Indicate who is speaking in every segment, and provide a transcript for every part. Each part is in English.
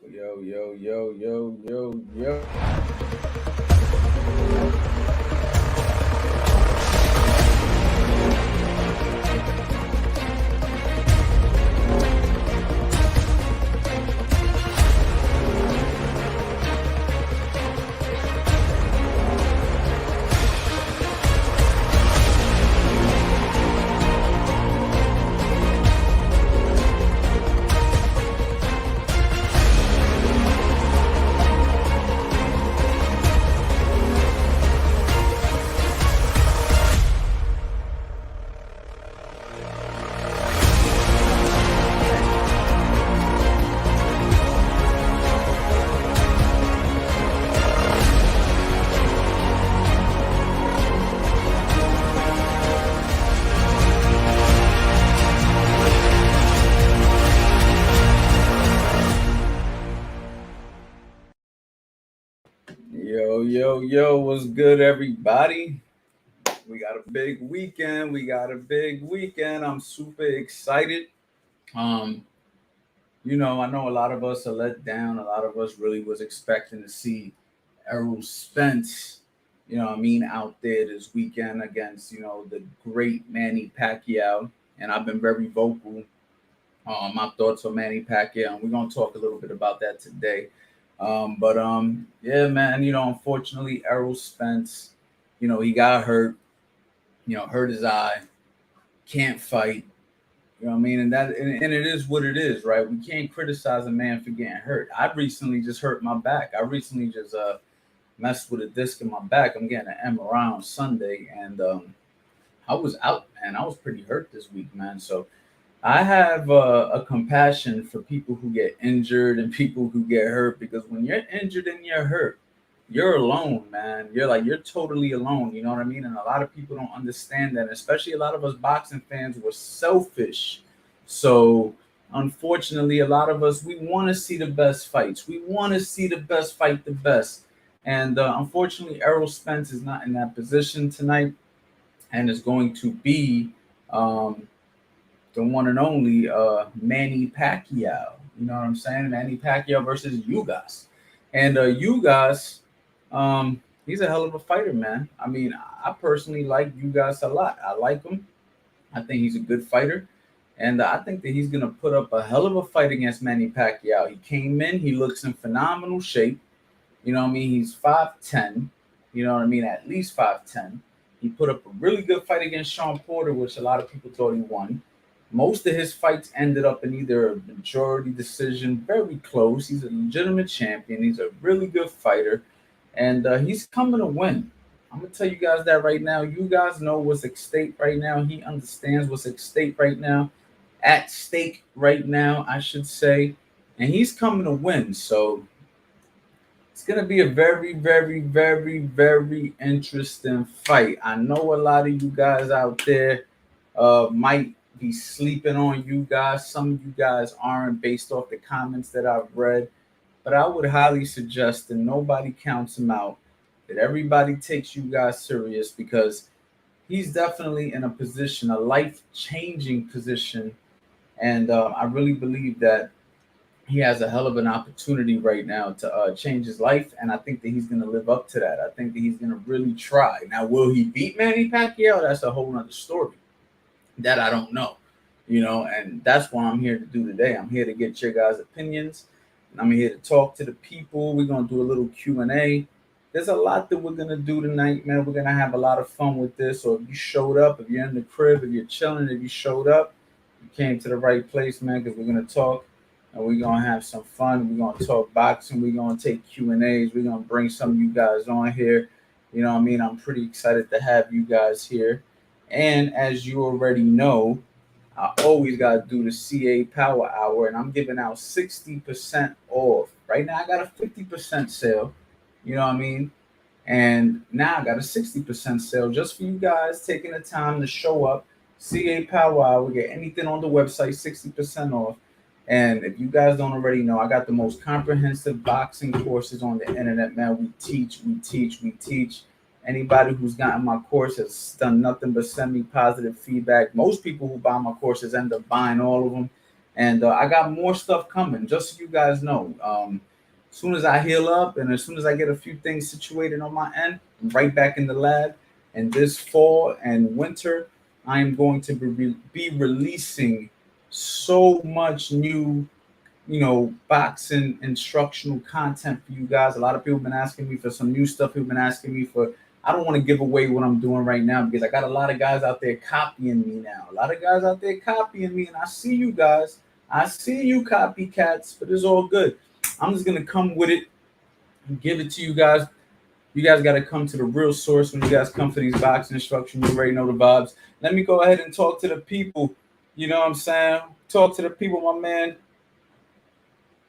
Speaker 1: Yo, yo, yo, yo, yo, yo. Yo, yo, yo, what's good, everybody? We got a big weekend. I'm super excited. Um, I know a lot of us are let down. A lot of us really was expecting to see Errol Spence, out there this weekend against, the great Manny Pacquiao. And I've been very vocal on my thoughts on Manny Pacquiao, and we're gonna talk a little bit about that today. But yeah, man, unfortunately, Errol Spence, he got hurt, hurt his eye, can't fight. You know what I mean? And it is what it is, right? We can't criticize a man for getting hurt. I recently just hurt my back. I recently just messed with a disc in my back. I'm getting an MRI on Sunday, and I was out, man. I was pretty hurt this week, man. So I have a compassion for people who get injured and people who get hurt, because when you're injured and you're hurt, you're alone, man. You're totally alone. You know what I mean? And a lot of people don't understand that, especially a lot of us boxing fans were selfish. So unfortunately, a lot of us, we want to see the best fights. We want to see the best fight the best. And unfortunately, Errol Spence is not in that position tonight, and is going to be um, the one and only Manny Pacquiao. You know what I'm saying? Manny Pacquiao versus Ugas. And Ugas, he's a hell of a fighter, man. I mean, I personally like Ugas a lot. I like him. I think he's a good fighter. And I think that he's going to put up a hell of a fight against Manny Pacquiao. He came in, he looks in phenomenal shape. You know what I mean? He's 5'10. You know what I mean? At least 5'10. He put up a really good fight against Sean Porter, which a lot of people thought he won. Most of his fights ended up in either a majority decision, very close. He's a legitimate champion. He's a really good fighter, and he's coming to win. I'm gonna tell you guys that right now. You guys know what's at stake right now. He understands what's at stake right now. At stake right now, I should say, and he's coming to win. So it's gonna be a very, very, very, very interesting fight. I know a lot of you guys out there might be sleeping on you guys. Some of you guys aren't, based off the comments that I've read. But I would highly suggest that nobody counts him out, that everybody takes you guys serious, because he's definitely in a position, a life changing position. And I really believe that he has a hell of an opportunity right now to change his life, and I think that he's going to live up to that. I think that he's going to really try. Now, will he beat Manny Pacquiao? That's a whole other story that I don't know, and that's what I'm here to do today. I'm here to get your guys' opinions, and I'm here to talk to the people. We're going to do a little Q&A. There's a lot that we're going to do tonight, man. We're going to have a lot of fun with this. So if you showed up, if you're in the crib, if you're chilling, if you showed up, you came to the right place, man, because we're going to talk, and we're going to have some fun. We're going to talk boxing. We're going to take Q&As. We're going to bring some of you guys on here. You know what I mean? I'm pretty excited to have you guys here. And as you already know, I always got to do the CA Power Hour, and I'm giving out 60% off. Right now, I got a 50% sale. You know what I mean? And now I got a 60% sale just for you guys taking the time to show up. CA Power Hour, get anything on the website, 60% off. And if you guys don't already know, I got the most comprehensive boxing courses on the internet, man. We teach. Anybody who's gotten my course has done nothing but send me positive feedback. Most people who buy my courses end up buying all of them. And I got more stuff coming, just so you guys know. As soon as I heal up and as soon as I get a few things situated on my end, I'm right back in the lab. And this fall and winter, I am going to be releasing so much new, boxing instructional content for you guys. A lot of people have been asking me for some new stuff. People have been asking me for, I don't want to give away what I'm doing right now because I got a lot of guys out there copying me now. A lot of guys out there copying me, and I see you guys. I see you copycats, but it's all good. I'm just gonna come with it and give it to you guys. You guys got to come to the real source when you guys come for these boxing instructions. You already know the vibes. Let me go ahead and talk to the people. You know what I'm saying? Talk to the people, my man.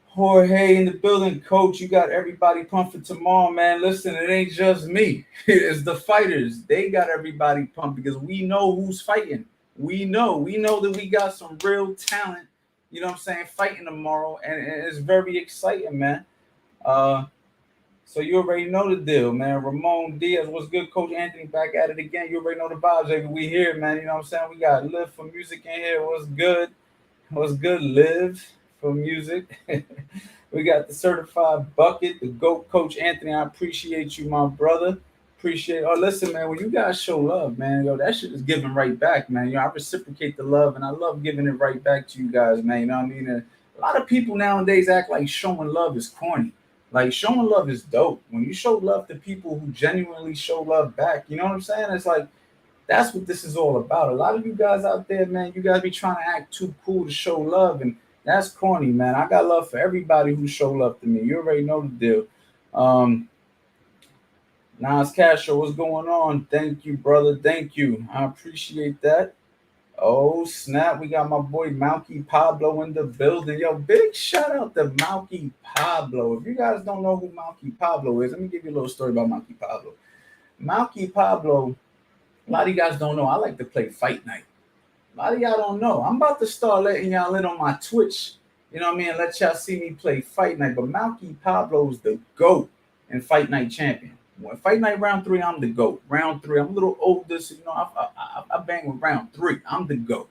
Speaker 1: Jorge in the building, coach. You got everybody pumped for tomorrow, man. Listen, it ain't just me. It's the fighters. They got everybody pumped because we know who's fighting. We know that we got some real talent. You know what I'm saying? Fighting tomorrow, and it's very exciting, man. Uh, so you already know the deal, man. Ramon Diaz, what's good, Coach Anthony? Back at it again. You already know the vibes, baby. We here, man. You know what I'm saying? We got Live for Music in here. What's good? What's good, Live for Music? We got the certified bucket, the GOAT Coach Anthony. I appreciate you, my brother. Appreciate. Oh, listen, man. When you guys show love, man, yo, that shit is giving right back, man. I reciprocate the love, and I love giving it right back to you guys, man. You know what I mean? And a lot of people nowadays act like showing love is corny. Like showing love is dope. When you show love to people who genuinely show love back, you know what I'm saying? It's like that's what this is all about. A lot of you guys out there, man, you guys be trying to act too cool to show love, and that's corny, man. I got love for everybody who show love to me. You already know the deal. Um, Nas Castro, what's going on? Thank you, brother. Thank you. I appreciate that. Oh snap! We got my boy Malky Pablo in the building. Yo, big shout out to Malky Pablo. If you guys don't know who Malky Pablo is, let me give you a little story about Malky Pablo. Malky Pablo, a lot of you guys don't know. I like to play Fight Night. A lot of y'all don't know. I'm about to start letting y'all in on my Twitch. You know what I mean? Let y'all see me play Fight Night. But Malky Pablo's the GOAT and Fight Night champion. When Fight Night round three, I'm the GOAT. Round three, I'm a little older, so I bang with round three. I'm the GOAT.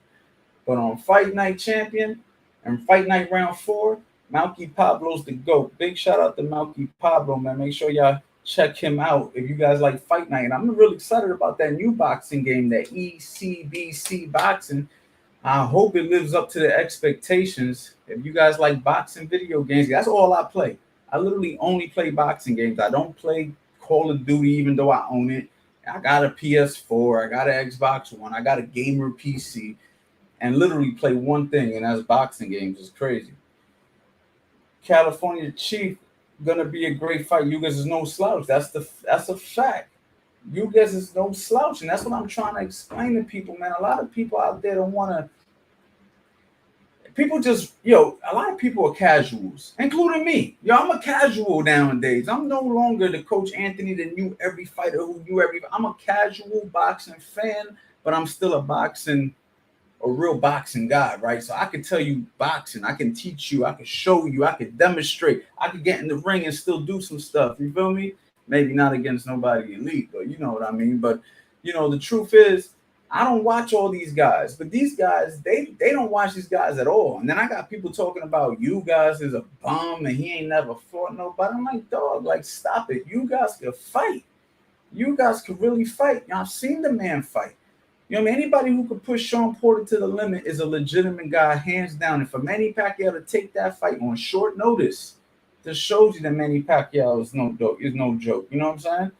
Speaker 1: But on Fight Night champion and Fight Night round four, Malky Pablo's the GOAT. Big shout out to Malky Pablo, man. Make sure y'all check him out if you guys like Fight Night. And I'm really excited about that new boxing game, that ECBC boxing. I hope it lives up to the expectations. If you guys like boxing video games, that's all I play. I literally only play boxing games. I don't play Call of Duty, even though I own it. I got a PS4, I got an Xbox One, I got a gamer PC, and literally play one thing, and that's boxing games. It's crazy. California Chief gonna be a great fight. Ugas is no slouch. That's a fact. Ugas is no slouch, and that's what I'm trying to explain to people, man. A lot of people out there don't want to. People just, a lot of people are casuals, including me. I'm a casual nowadays. I'm no longer the Coach Anthony that knew every fighter who knew every. I'm a casual boxing fan, but I'm still a real boxing guy, right? So I can tell you boxing, I can teach you, I can show you, I can demonstrate, I can get in the ring and still do some stuff. You feel me? Maybe not against nobody elite, but you know what I mean. But the truth is, I don't watch all these guys, but these guys, they don't watch these guys at all. And then I got people talking about you guys is a bum and he ain't never fought nobody. I'm like, dog, like stop it. You guys can fight. You guys can really fight. I've seen the man fight. You know what I mean? Anybody who could push Sean Porter to the limit is a legitimate guy, hands down. And for Manny Pacquiao to take that fight on short notice, this shows you that Manny Pacquiao is no joke. You know what I'm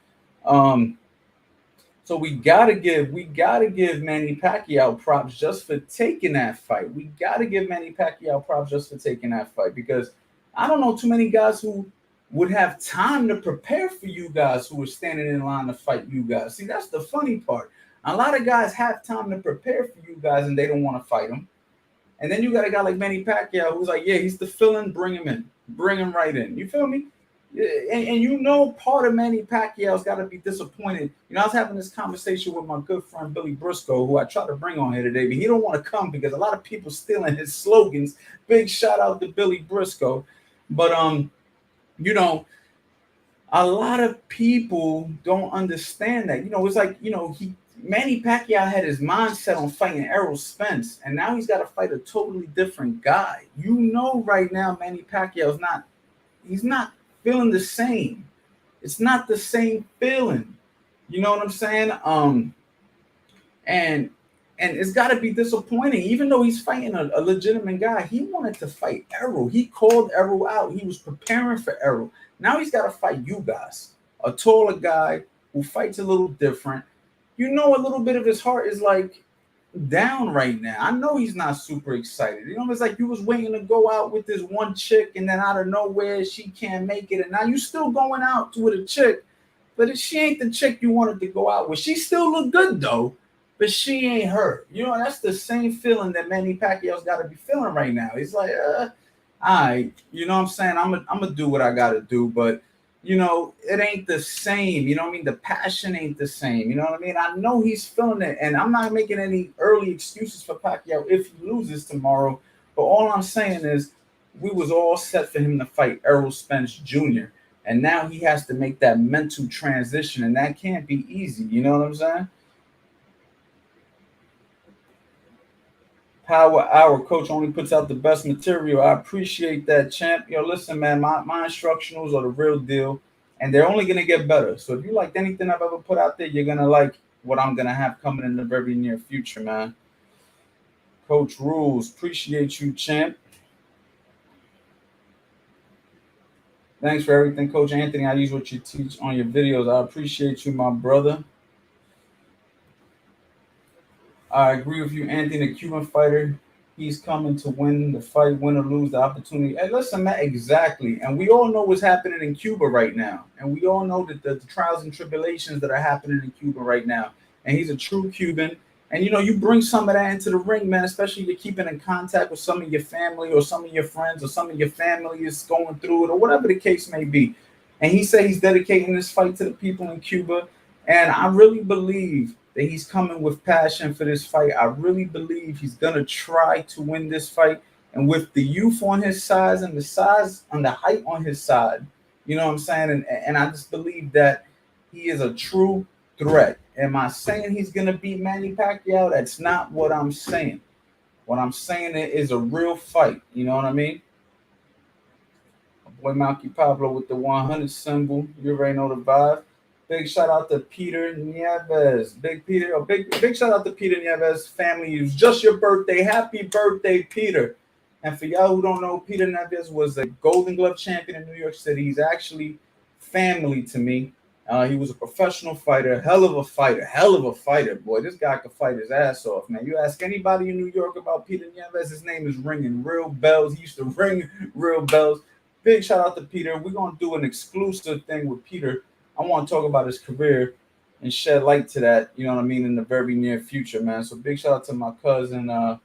Speaker 1: saying? So we gotta give Manny Pacquiao props just for taking that fight. We gotta give Manny Pacquiao props just for taking that fight because I don't know too many guys who would have time to prepare for you guys who are standing in line to fight you guys. See, that's the funny part. A lot of guys have time to prepare for you guys and they don't want to fight them. And then you got a guy like Manny Pacquiao who's like, yeah, he's the fill-in, bring him in. Bring him right in. You feel me? And part of Manny Pacquiao's got to be disappointed. I was having this conversation with my good friend Billy Briscoe, who I tried to bring on here today, but he don't want to come because a lot of people stealing his slogans. Big shout out to Billy Briscoe. But a lot of people don't understand that. It's like, Manny Pacquiao had his mindset on fighting Errol Spence, and now he's got to fight a totally different guy. You know, right now Manny Pacquiao's he's not feeling the same. It's not the same feeling. You know what I'm saying? And it's got to be disappointing. Even though he's fighting a legitimate guy, he wanted to fight Errol. He called Errol out. He was preparing for Errol. Now he's got to fight Ugas, a taller guy who fights a little different. You know, a little bit of his heart is like down right now. I know he's not super excited. You know, it's like you was waiting to go out with this one chick, and then out of nowhere she can't make it, and now you still going out with a chick, but if she ain't the chick you wanted to go out with. She still look good though, but she ain't her. You know, that's the same feeling that Manny Pacquiao's got to be feeling right now. He's like, all right, you know what I'm saying? I'm gonna do what I gotta do, but you know, it ain't the same. You know what I mean? The passion ain't the same. You know what I mean? I know he's feeling it, and I'm not making any early excuses for Pacquiao if he loses tomorrow. But all I'm saying is, we was all set for him to fight Errol Spence Jr., and now he has to make that mental transition, and that can't be easy. You know what I'm saying? Power Hour coach only puts out the best material. I appreciate that, champ. Yo, listen, man, my instructionals are the real deal, and they're only gonna get better. So if you liked anything I've ever put out there, you're gonna like what I'm gonna have coming in the very near future, man. Coach Rules, appreciate you, champ. Thanks for everything, Coach Anthony. I use what you teach on your videos. I appreciate you, my brother. I agree with you, Anthony, the Cuban fighter. He's coming to win the fight, win or lose the opportunity. Hey, listen, man, exactly. And we all know what's happening in Cuba right now. And we all know that the trials and tribulations that are happening in Cuba right now. And he's a true Cuban. And, you know, you bring some of that into the ring, man, especially if you're keeping in contact with some of your family or some of your friends or some of your family is going through it or whatever the case may be. And he said he's dedicating this fight to the people in Cuba. And I really believe that he's coming with passion for this fight. I really believe he's gonna try to win this fight. And with the youth on his side and the size and the height on his side, you know what I'm saying? And I just believe that he is a true threat. Am I saying he's gonna beat Manny Pacquiao? That's not what I'm saying. What I'm saying is a real fight. You know what I mean? My boy Malky Pablo with the 100 symbol. You already know the vibe. Big shout out to Peter Nieves. Big shout out to Peter Nieves family. It was just your birthday. Happy birthday, Peter. And for y'all who don't know, Peter Nieves was a Golden Glove champion in New York City. He's actually family to me. He was a professional fighter, hell of a fighter, boy. This guy could fight his ass off, man. You ask anybody in New York about Peter Nieves, his name is ringing real bells. He used to ring real bells. Big shout out to Peter. We're going to do an exclusive thing with Peter. I want to talk about his career and shed light to that, you know what I mean, in the very near future, man. So big shout out to my cousin,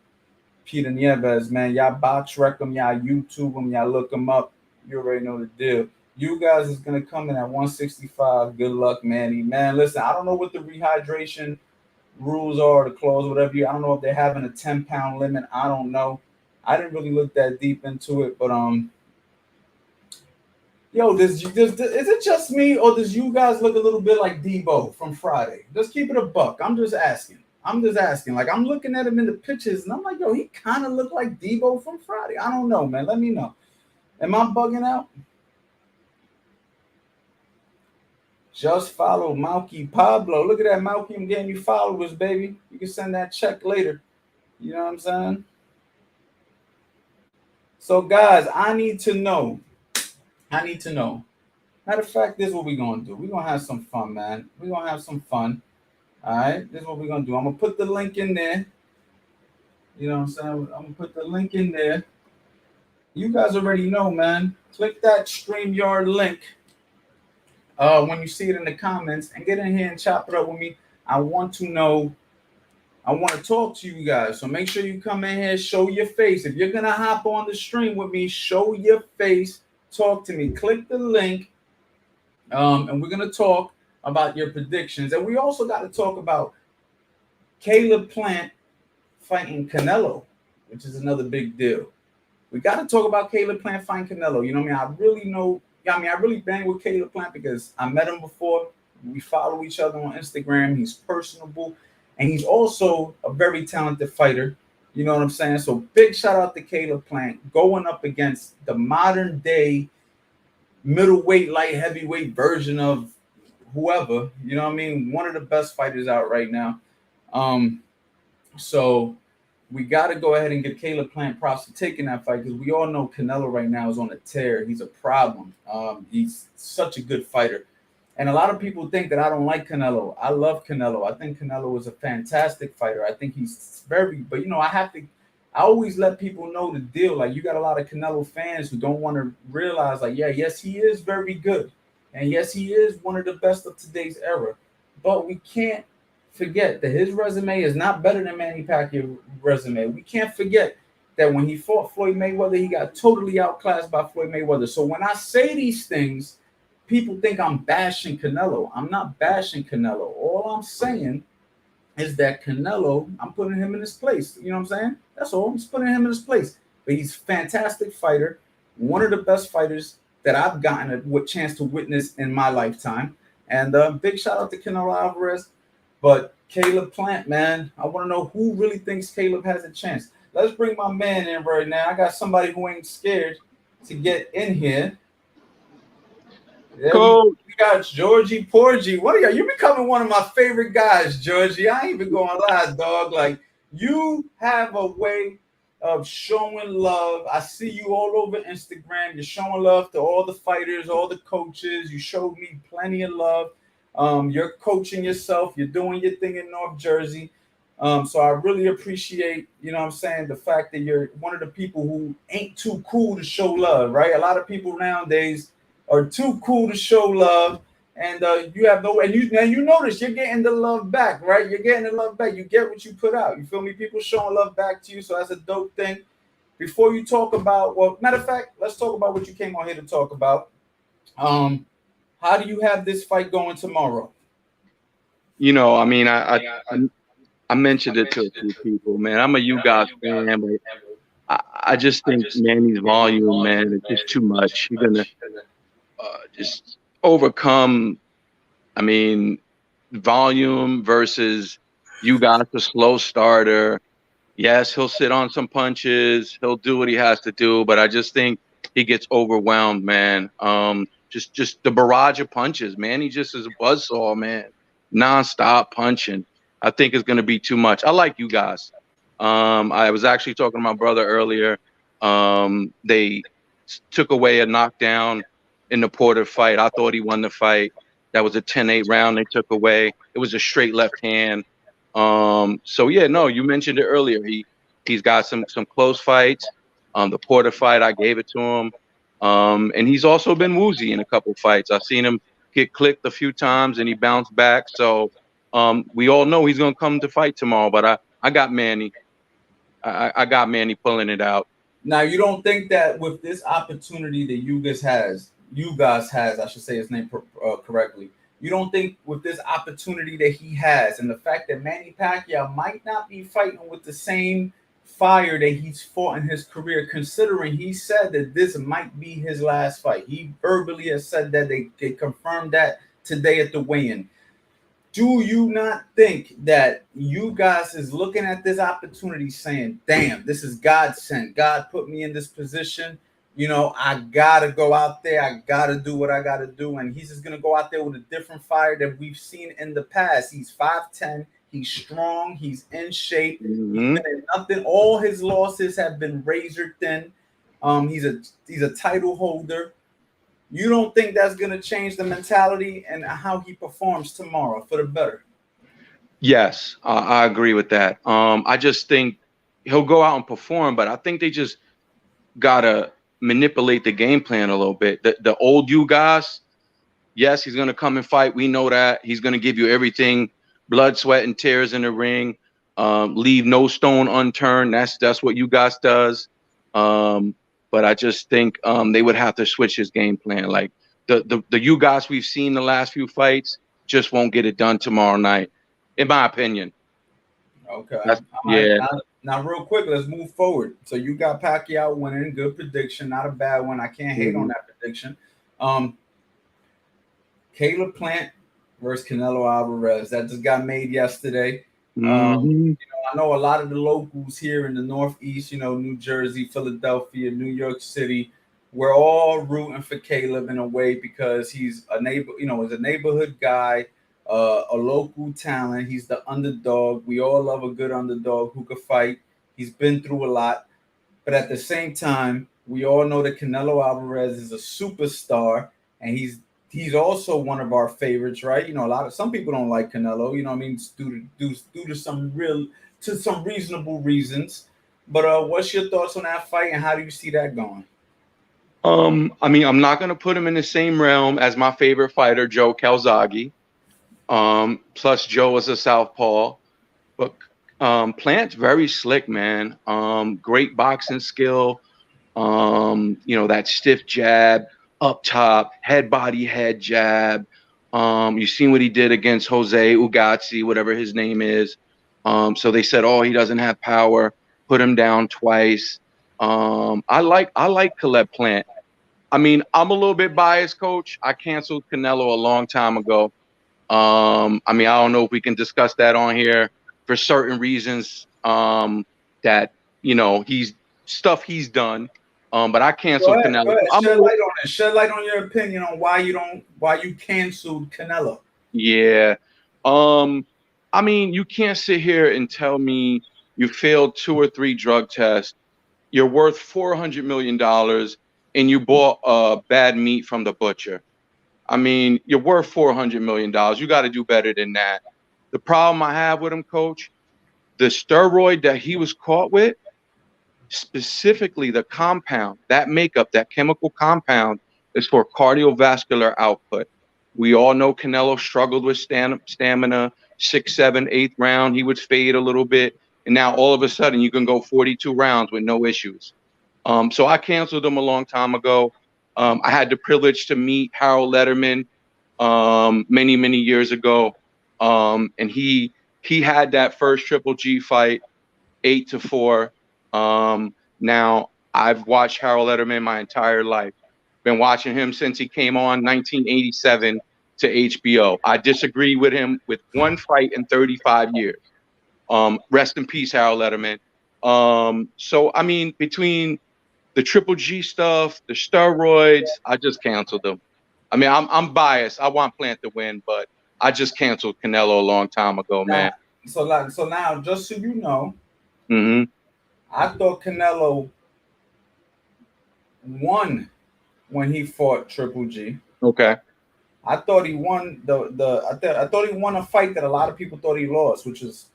Speaker 1: Peter Nieves, man. Y'all box wreck him, y'all YouTube him, y'all look him up. You already know the deal. You guys is going to come in at 165. Good luck, Manny. Man, listen, I don't know what the rehydration rules are, the clause, whatever. I don't know if they're having a 10-pound limit. I don't know. I didn't really look that deep into it, but yo, is it just me or does you guys look a little bit like Debo from Friday? Just keep it a buck. I'm just asking. Like, I'm looking at him in the pictures and I'm like, yo, he kind of looked like Debo from Friday. I don't know, man. Let me know. Am I bugging out? Just follow Malky Pablo. Look at that, Malky. I'm getting you followers, baby. You can send that check later. You know what I'm saying? So, guys, I need to know. Matter of fact, this is what we're gonna do. We're gonna have some fun, man. We're gonna have some fun. All right. This is what we're gonna do. I'm gonna put the link in there. You know what I'm saying? I'm gonna put the link in there. You guys already know, man. Click that StreamYard link when you see it in the comments and get in here and chop it up with me. I want to know. I want to talk to you guys. So make sure you come in here, show your face. If you're gonna hop on the stream with me, show your face. Talk to me. Click the link. And we're going to talk about your predictions. And we also got to talk about Caleb Plant fighting Canelo, which is another big deal. We got to talk about Caleb Plant fighting Canelo. You know what I mean? I really bang with Caleb Plant because I met him before. We follow each other on Instagram. He's personable. and he's also a very talented fighter. You know what I'm saying? So big shout out to Caleb Plant going up against the modern day middleweight, light heavyweight version of whoever. You know what I mean? One of the best fighters out right now. Um, so we got to go ahead and give Caleb Plant props for taking that fight because we all know Canelo right now is on a tear. He's a problem. He's such a good fighter. And a lot of people think that I don't like Canelo. I love Canelo. I think Canelo is a fantastic fighter. I think he's but I always let people know the deal. Like, you got a lot of Canelo fans who don't want to realize, like, yeah, yes, he is very good. And yes, he is one of the best of today's era. But we can't forget that his resume is not better than Manny Pacquiao's resume. We can't forget that when he fought Floyd Mayweather, he got totally outclassed by Floyd Mayweather. So when I say these things, people think I'm bashing Canelo. I'm not bashing Canelo. All I'm saying is that Canelo, I'm putting him in his place. You know what I'm saying? That's all. I'm just putting him in his place. But he's a fantastic fighter, one of the best fighters that I've gotten a chance to witness in my lifetime. And big shout out to Canelo Alvarez. But Caleb Plant, man, I want to know who really thinks Caleb has a chance. Let's bring my man in right now. I got somebody who ain't scared to get in here. Yeah, we got Georgie Porgy. What are you? You're becoming one of my favorite guys, Georgie. I ain't even gonna lie, dog. Like, you have a way of showing love. I see you all over Instagram. You're showing love to all the fighters, all the coaches. You showed me plenty of love. You're coaching yourself. You're doing your thing in North Jersey. So I really appreciate, you know what I'm saying, the fact that you're one of the people who ain't too cool to show love, right? A lot of people nowadays are too cool to show love, and you have no. And you notice you're getting the love back, right? You're getting the love back. You get what you put out. You feel me? People showing love back to you, so that's a dope thing. Before you talk about, well, matter of fact, let's talk about what you came on here to talk about. How do you have this fight going tomorrow?
Speaker 2: You know, I mean, I mentioned it to a few people, man. I'm a Ugas fan, but I just think Manny's volume, man, it's just too much. He's gonna just overcome. I mean, volume versus Ugas, a slow starter. Yes, he'll sit on some punches. He'll do what he has to do, but I just think he gets overwhelmed, man. Just the barrage of punches, man. He just is a buzzsaw, man, nonstop punching. I think it's going to be too much. I like you guys. I was actually talking to my brother earlier. They took away a knockdown in the Porter fight. I thought he won the fight. That was a 10-8 round they took away. It was a straight left hand. So yeah, no, you mentioned it earlier. He's got some close fights. The Porter fight, I gave it to him. And he's also been woozy in a couple fights. I've seen him get clicked a few times and he bounced back. So we all know he's gonna come to fight tomorrow. But I got Manny. I got Manny pulling it out.
Speaker 1: Now, you don't think that with this opportunity that you guys has, I should say his name correctly. You don't think with this opportunity that he has, and the fact that Manny Pacquiao might not be fighting with the same fire that he's fought in his career, considering he said that this might be his last fight. He verbally has said that they confirmed that today at the weigh-in. Do you not think that you guys is looking at this opportunity saying, damn, this is God sent. God put me in this position. You know, I got to go out there. I got to do what I got to do. And he's just going to go out there with a different fire that we've seen in the past. He's 5'10". He's strong. He's in shape.
Speaker 2: Mm-hmm.
Speaker 1: He's been in nothing. All his losses have been razor thin. He's a title holder. You don't think that's going to change the mentality and how he performs tomorrow for the better?
Speaker 2: Yes, I agree with that. I just think he'll go out and perform, but I think they just gotta manipulate the game plan a little bit. The old you guys, yes, he's gonna come and fight. We know that he's gonna give you everything, blood, sweat, and tears in the ring. Leave no stone unturned. That's what you guys does. But I just think they would have to switch his game plan. Like the you guys we've seen the last few fights just won't get it done tomorrow night, in my opinion.
Speaker 1: Okay.
Speaker 2: Yeah.
Speaker 1: Now, real quick, let's move forward. So you got Pacquiao winning, good prediction, not a bad one. I can't hate on that prediction. Caleb Plant versus Canelo Alvarez. That just got made yesterday.
Speaker 2: Mm-hmm.
Speaker 1: I know a lot of the locals here in the Northeast, New Jersey, Philadelphia, New York City, we're all rooting for Caleb in a way because he's a neighbor, is a neighborhood guy, a local talent. He's the underdog. We all love a good underdog who could fight. He's been through a lot. But at the same time, we all know that Canelo Alvarez is a superstar, and he's also one of our favorites, right? Some people don't like Canelo, I mean, it's due to some reasonable reasons. But what's your thoughts on that fight, and how do you see that going?
Speaker 2: I mean, I'm not gonna put him in the same realm as my favorite fighter, Joe Calzaghe. Plus Joe is a southpaw, but Plant's very slick, man. Great boxing skill. That stiff jab up top, head body head jab. You've seen what he did against Jose Ugas, whatever his name is. So they said, oh, he doesn't have power. Put him down twice. I like Caleb Plant. I mean, I'm a little bit biased, coach. I canceled Canelo a long time ago. I mean, I don't know if we can discuss that on here for certain reasons. That he's stuff he's done. But I
Speaker 1: Go
Speaker 2: canceled
Speaker 1: ahead,
Speaker 2: Canelo.
Speaker 1: go ahead. Shed light on it. Shed light on your opinion on why you canceled Canelo.
Speaker 2: Yeah. I mean, you can't sit here and tell me you failed 2 or 3 drug tests. You're worth $400 million, and you bought bad meat from the butcher. I mean, you're worth $400 million. You got to do better than that. The problem I have with him, coach, the steroid that he was caught with, specifically the compound, that makeup, that chemical compound, is for cardiovascular output. We all know Canelo struggled with stamina, 6th, 7th, 8th round. He would fade a little bit. And now all of a sudden you can go 42 rounds with no issues. So I canceled him a long time ago. I had the privilege to meet Harold Letterman many, many years ago. And he had that first Triple G fight, 8-4. Now I've watched Harold Letterman my entire life. Been watching him since he came on 1987 to HBO. I disagree with him with one fight in 35 years. Rest in peace, Harold Letterman. So I mean, between the Triple G stuff, the steroids, I just canceled them. I mean, I'm biased. I want Plant to win, but I just canceled Canelo a long time ago,
Speaker 1: Now,
Speaker 2: man.
Speaker 1: so now, just so you know,
Speaker 2: Hmm.
Speaker 1: I thought Canelo won when he fought Triple G.
Speaker 2: Okay.
Speaker 1: I thought he won I thought he won a fight that a lot of people thought he lost, which is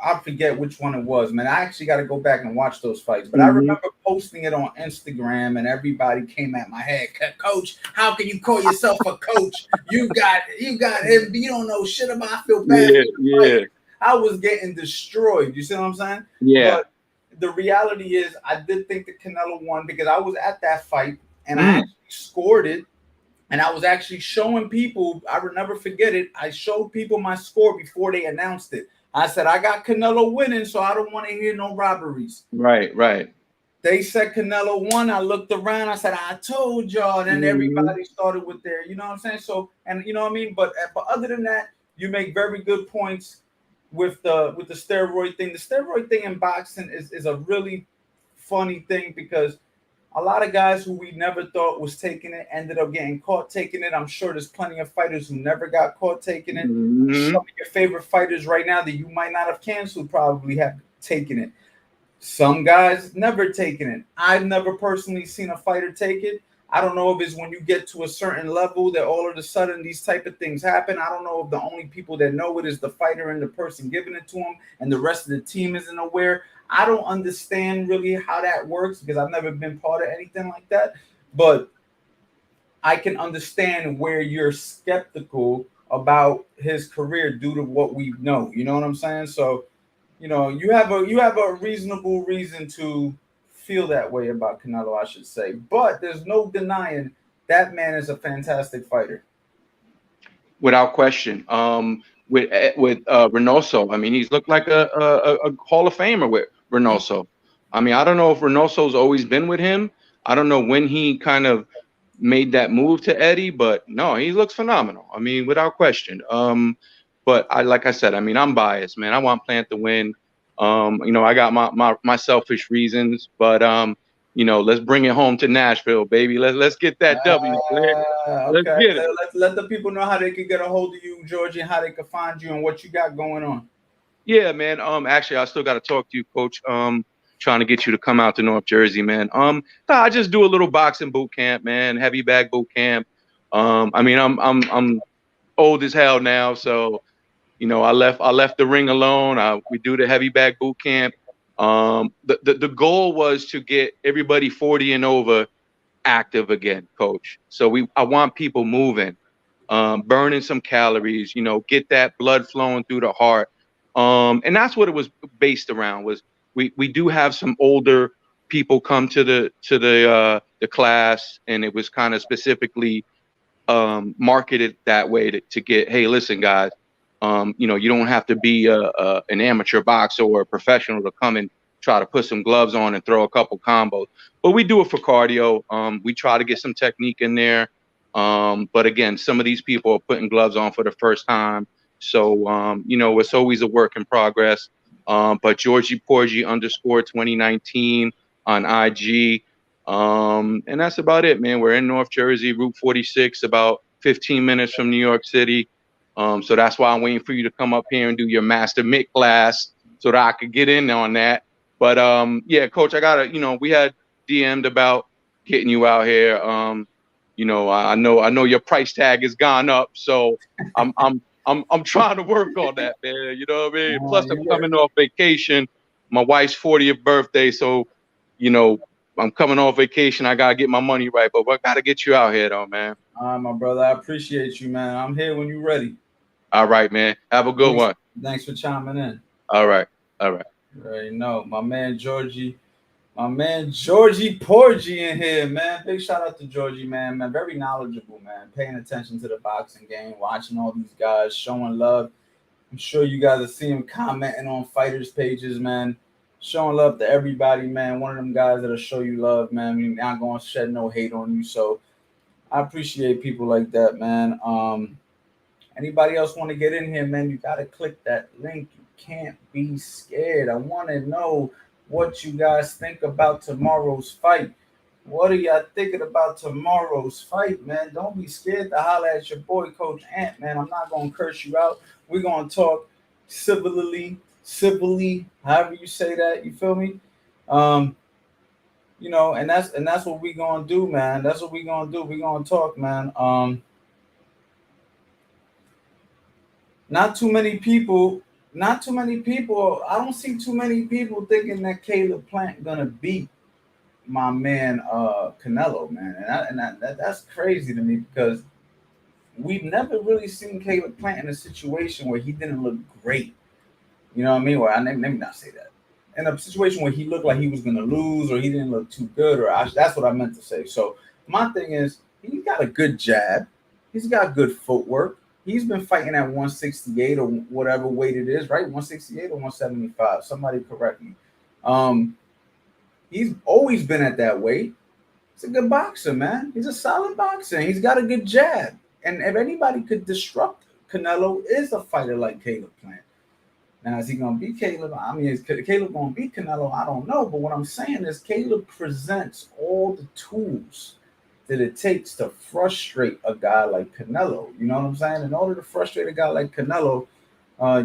Speaker 1: I forget which one it was, man. I actually got to go back and watch those fights, but I
Speaker 2: Hmm.
Speaker 1: remember posting it on Instagram, and everybody came at my head. Coach, how can you call yourself a coach? You got him. You don't know shit about. I feel bad
Speaker 2: Yeah,
Speaker 1: for you
Speaker 2: yeah,
Speaker 1: fighting. I was getting destroyed. You see what I'm saying?
Speaker 2: yeah.
Speaker 1: But the reality is, I did think that Canelo won because I was at that fight and I
Speaker 2: Mm,
Speaker 1: actually scored it, and I was actually showing people. I will never forget it. I showed people my score before they announced it. I said I got Canelo winning, so I don't want to hear no robberies.
Speaker 2: right, right.
Speaker 1: They said Canelo won. I looked around. I said I told y'all. And then
Speaker 2: Hmm.
Speaker 1: everybody started with their, you know what I'm saying. So, and you know what I mean. But other than that, you make very good points with the steroid thing. The steroid thing in boxing is a really funny thing because a lot of guys who we never thought was taking it ended up getting caught taking it. I'm sure there's plenty of fighters who never got caught taking it. Some
Speaker 2: Hmm.
Speaker 1: of your favorite fighters right now that you might not have canceled probably have taken it. Some guys never taken it. I've never personally seen a fighter take it. I don't know if it's when you get to a certain level that all of a sudden these type of things happen. I don't know if the only people that know it is the fighter and the person giving it to him, and the rest of the team isn't aware. I don't understand really how that works because I've never been part of anything like that. But I can understand where you're skeptical about his career due to what we know. You know what I'm saying? So you have a reasonable reason to feel that way about Canelo, I should say. But there's no denying that man is a fantastic fighter.
Speaker 2: Without question. With Reynoso, I mean, he's looked like a Hall of Famer with Reynoso. I mean, I don't know if Reynoso's always been with him. I don't know when he kind of made that move to Eddie, but no, he looks phenomenal. I mean, without question. But like I said, I mean, I'm biased, man. I want Plant to win. I got my selfish reasons, but let's bring it home to Nashville, baby. Let's get that W, Plant. Let's
Speaker 1: Okay.
Speaker 2: get it.
Speaker 1: Let the people know how they could get a hold of you, Georgie, and how they could find you and what you got going on.
Speaker 2: Yeah, man. Actually, I still got to talk to you, Coach. Trying to get you to come out to North Jersey, man. I just do a little boxing boot camp, man. Heavy bag boot camp. I mean, I'm old as hell now, so I left the ring alone. We do the heavy bag boot camp. The goal was to get everybody 40 and over active again, Coach. So I want people moving, burning some calories, get that blood flowing through the heart. And that's what it was based around. Was we do have some older people come to the class, and it was kind of specifically marketed that way to get, hey, listen, guys, you don't have to be an amateur boxer or a professional to come and try to put some gloves on and throw a couple combos. But we do it for cardio. We try to get some technique in there. But again, some of these people are putting gloves on for the first time. So, it's always a work in progress. But Georgie Porgy _2019 on IG. And that's about it, man. We're in North Jersey, Route 46, about 15 minutes from New York City. So that's why I'm waiting for you to come up here and do your Master Mick class so that I could get in on that. But yeah, Coach, we had DM'd about getting you out here. I know your price tag has gone up, so I'm trying to work on that, man. You know what I mean? Plus, I'm coming off vacation, my wife's 40th birthday, so you know I'm coming off vacation. I gotta get my money right, but I gotta get you out here, though, man.
Speaker 1: All right, my brother. I appreciate you, man. I'm here when you're ready.
Speaker 2: All right, man. Have a good
Speaker 1: Thanks,
Speaker 2: one.
Speaker 1: thanks for chiming in.
Speaker 2: All right. All right.
Speaker 1: You already know my man Georgie. My man Georgie Porgy in here, man. Big shout out to Georgie, man. Man, very knowledgeable, man. Paying attention to the boxing game, watching all these guys, showing love. I'm sure you guys have seen him commenting on fighters' pages, man. Showing love to everybody, man. One of them guys that'll show you love, man. We're not gonna shed no hate on you. So I appreciate people like that, man. Anybody else want to get in here, man? You gotta click that link. You can't be scared. I want to know what you guys think about tomorrow's fight. What are y'all thinking about tomorrow's fight, man? Don't be scared to holler at your boy, Coach Ant, man. I'm not gonna curse you out. We're gonna talk civilly, however you say that. You feel me? Um, and that's what we gonna do, man. That's what we gonna do. We gonna talk, man. Not too many people. Not too many people. I don't see too many people thinking that Caleb Plant gonna beat my man Canelo, man, that's crazy to me because we've never really seen Caleb Plant in a situation where he didn't look great. You know what I mean? Well, let me not say that. In a situation where he looked like he was gonna lose or he didn't look too good, that's what I meant to say. So my thing is, he's got a good jab. He's got good footwork. He's been fighting at 168 or whatever weight it is, right? 168 or 175. Somebody correct me. Um, he's always been at that weight. He's a good boxer, man. He's a solid boxer. He's got a good jab. And if anybody could disrupt Canelo, is a fighter like Caleb Plant. Now, is he going to beat Caleb? I mean, is Caleb going to beat Canelo? I don't know. But what I'm saying is Caleb presents all the tools that it takes to frustrate a guy like Canelo. You know what I'm saying? In order to frustrate a guy like Canelo,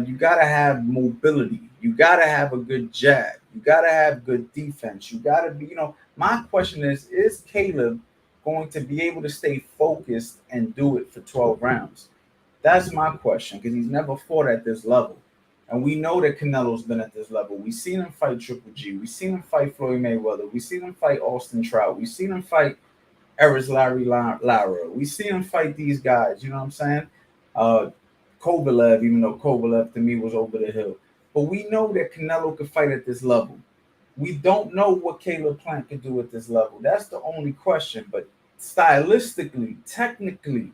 Speaker 1: you got to have mobility. You got to have a good jab. You got to have good defense. You got to be, my question is Caleb going to be able to stay focused and do it for 12 rounds? That's my question because he's never fought at this level. And we know that Canelo's been at this level. We've seen him fight Triple G. We've seen him fight Floyd Mayweather. We've seen him fight Austin Trout. We've seen him fight Larry Lara. We've seen him fight these guys. You know what I'm saying? Kovalev, even though Kovalev to me was over the hill. But we know that Canelo could fight at this level. We don't know what Caleb Plant can do at this level. That's the only question. But stylistically, technically,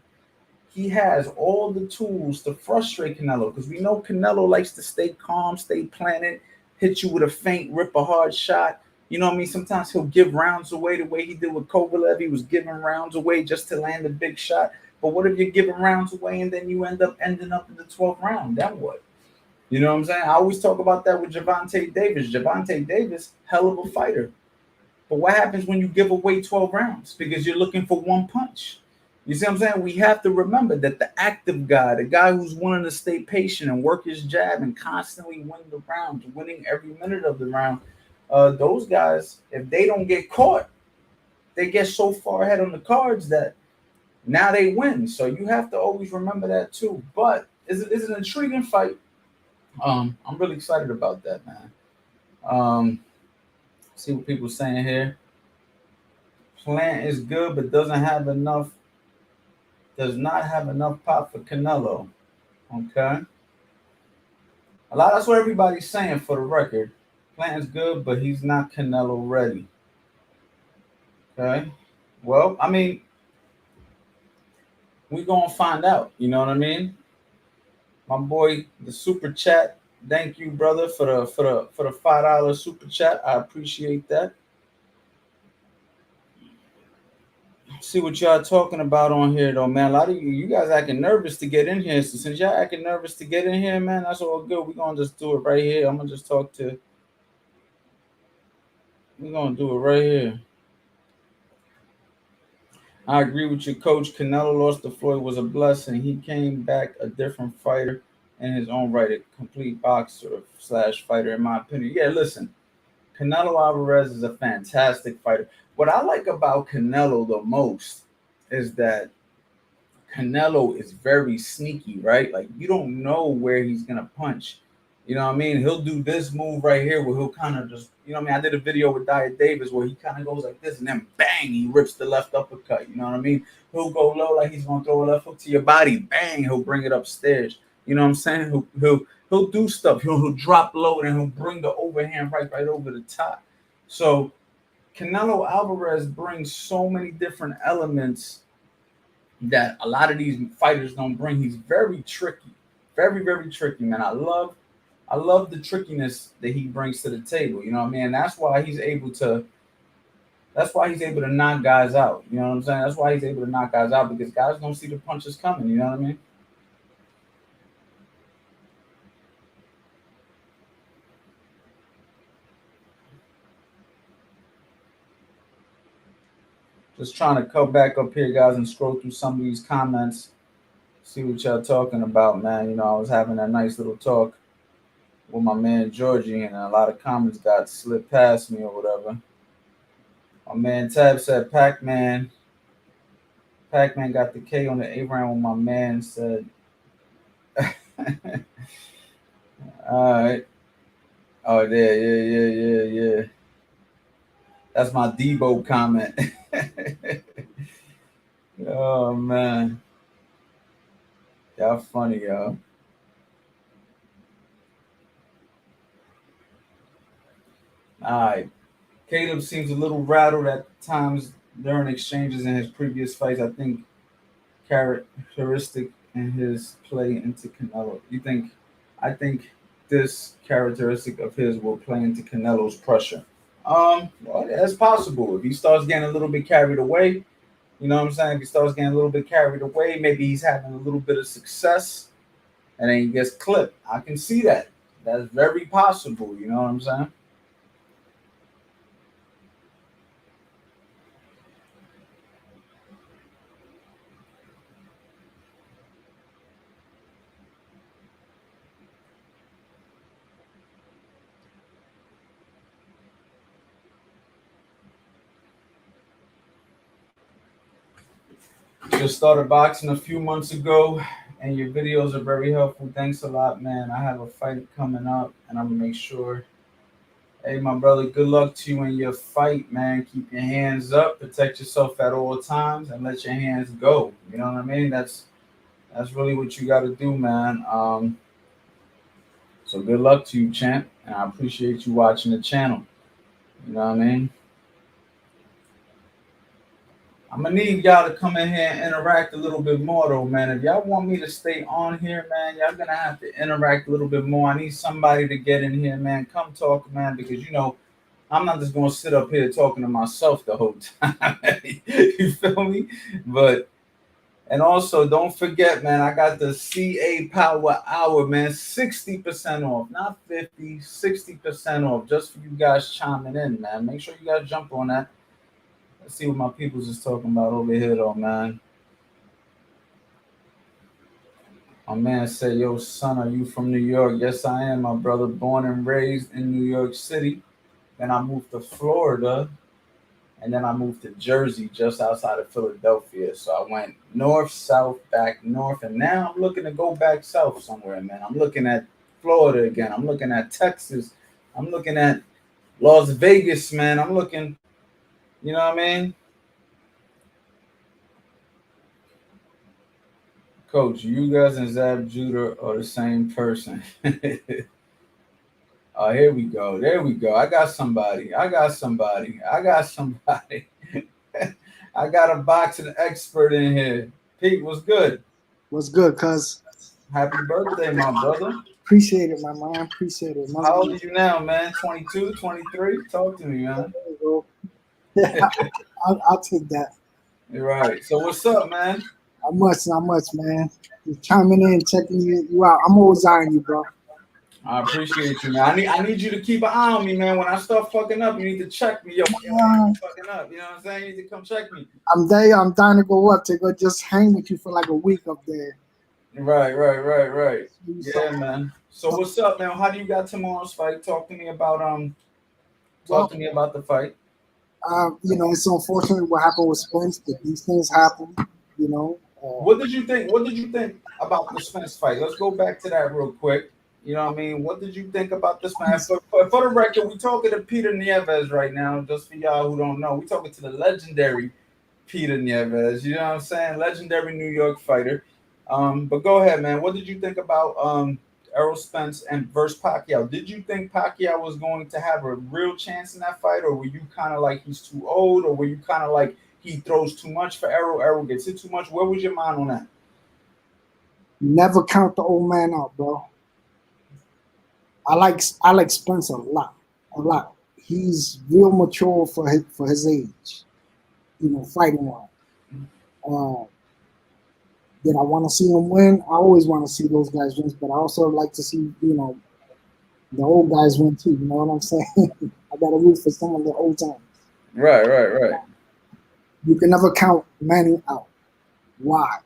Speaker 1: he has all the tools to frustrate Canelo because we know Canelo likes to stay calm, stay planted, hit you with a feint, rip a hard shot. You know what I mean? Sometimes he'll give rounds away the way he did with Kovalev. He was giving rounds away just to land a big shot. But what if you're giving rounds away and then you ending up in the 12th round? Then what? You know what I'm saying? I always talk about that with Gervonta Davis. Gervonta Davis, hell of a fighter. But what happens when you give away 12 rounds? Because you're looking for one punch. You see what I'm saying? We have to remember that the active guy, the guy who's willing to stay patient and work his jab and constantly win the rounds, winning every minute of the round, those guys, if they don't get caught, they get so far ahead on the cards that now they win. So you have to always remember that too. But it's an intriguing fight. I'm really excited about that, man. See what people saying here. Plant is good, but does not have enough pop for Canelo. Okay. That's what everybody's saying for the record. Plant is good, but he's not Canelo ready. Okay. Well, I mean, we gonna find out. You know what I mean? My boy, the super chat. Thank you, brother, for the $5 super chat. I appreciate that. See what y'all talking about on here, though, man. A lot of you guys acting nervous to get in here. So since y'all acting nervous to get in here, man, that's all good. We're gonna just do it right here. I'm gonna just talk to. We're gonna do it right here. I agree with your coach. Canelo lost to Floyd was a blessing. He came back a different fighter in his own right, a complete boxer slash fighter, in my opinion. Yeah, listen, Canelo Alvarez is a fantastic fighter. What I like about Canelo the most is that Canelo is very sneaky, right? Like you don't know where he's gonna punch. You know what I mean? He'll do this move right here where he'll kind of just, you know what I mean? I did a video with Diet Davis where he kind of goes like this and then bang, he rips the left uppercut. You know what I mean? He'll go low like he's gonna throw a left hook to your body. Bang, he'll bring it upstairs. You know what I'm saying? He'll do stuff. He'll drop low and he'll bring the overhand right over the top. So Canelo Alvarez brings so many different elements that a lot of these fighters don't bring. He's very tricky, very tricky, man. I love the trickiness that he brings to the table. You know what I mean? That's why he's able to. That's why he's able to knock guys out. You know what I'm saying? That's why he's able to knock guys out because guys don't see the punches coming. You know what I mean? Just trying to come back up here, guys, and scroll through some of these comments. See what y'all talking about, man. You know, I was having a nice little talk with my man Georgie, and a lot of comments got slipped past me or whatever. My man Tab said Pac-Man got the K on the A round when my man said. All right. Oh, yeah. That's my Debo comment. Oh, man. Y'all funny, y'all. All right. Caleb seems a little rattled at times during exchanges in his previous fights. I think characteristic in his play into Canelo. I think this characteristic of his will play into Canelo's pressure. Well, that's possible. If he starts getting a little bit carried away, you know what I'm saying? If he starts getting a little bit carried away, maybe he's having a little bit of success and then he gets clipped. I can see that. That's very possible. You know what I'm saying? Just started boxing a few months ago, and your videos are very helpful. Thanks a lot, man. I have a fight coming up, and I'm gonna make sure. Hey, my brother, good luck to you in your fight, man. Keep your hands up, protect yourself at all times, and let your hands go. You know what I mean? That's really what you got to do, man. So good luck to you, champ, and I appreciate you watching the channel. You know what I mean? I'm gonna need y'all to come in here and interact a little bit more, though, man. If y'all want me to stay on here, man, y'all gonna have to interact a little bit more. I need somebody to get in here, man. Come talk, man, because you know I'm not just gonna sit up here talking to myself the whole time. You feel me? But And also, don't forget, man, I got the CA Power Hour, man, 60% off, not 50, 60% off, just for you guys chiming in, man. Make sure you guys jump on that. Let's see what my peoples is talking about over here, though, man. My man said, yo, son, are you from New York? Yes, I am, my brother. Born and raised in New York City. Then I moved to Florida. And then I moved to Jersey, just outside of Philadelphia. So I went north, south, back north. And now I'm looking to go back south somewhere, man. I'm looking at Florida again. I'm looking at Texas. I'm looking at Las Vegas, man. I'm looking, you know what I mean? Coach, you guys and Zab Judah are the same person. Oh, here we go. There we go. I got somebody. I got somebody. I got somebody. I got a boxing expert in here. Pete, what's good?
Speaker 3: What's good, cuz?
Speaker 1: Happy birthday, my brother.
Speaker 3: Appreciate it, my man. Appreciate it.
Speaker 1: How old are you now, man? 22, 23? Talk to me, man.
Speaker 3: I'll take that.
Speaker 1: You're right. So what's up, man?
Speaker 3: Not much, man. Just chiming in, checking you out. I'm always eyeing you, bro.
Speaker 1: I appreciate you, man. I need you to keep an eye on me, man. When I start fucking up, you need to check me. Yo, I'm fucking up. You know what I'm saying? You need to come check me.
Speaker 3: I'm there. I'm dying to go up to go just hang with you for like a week up there.
Speaker 1: Right. Yeah, man. So what's up, man? How do you got tomorrow's fight? Talk to me about the fight.
Speaker 3: It's unfortunate what happened with Spence, but these things happen, you know.
Speaker 1: What did you think? What did you think about the Spence fight? Let's go back to that real quick. You know what I mean? What did you think about this man? For the record, we talking to Peter Nieves right now. Just for y'all who don't know, we talking to the legendary Peter Nieves. You know what I'm saying? Legendary New York fighter. But go ahead, man. What did you think about Errol Spence and versus Pacquiao? Did you think Pacquiao was going to have a real chance in that fight, or were you kind of like he's too old, or were you kind of like he throws too much for Errol? Errol gets hit too much. Where was your mind on that?
Speaker 3: Never count the old man out, bro. I like Spence a lot. He's real mature for his age, fighting wise. Did I want to see him win? I always want to see those guys win, but I also like to see, the old guys win too. You know what I'm saying? I got to root for some of the old times.
Speaker 1: Right.
Speaker 3: You can never count Manny out. Why?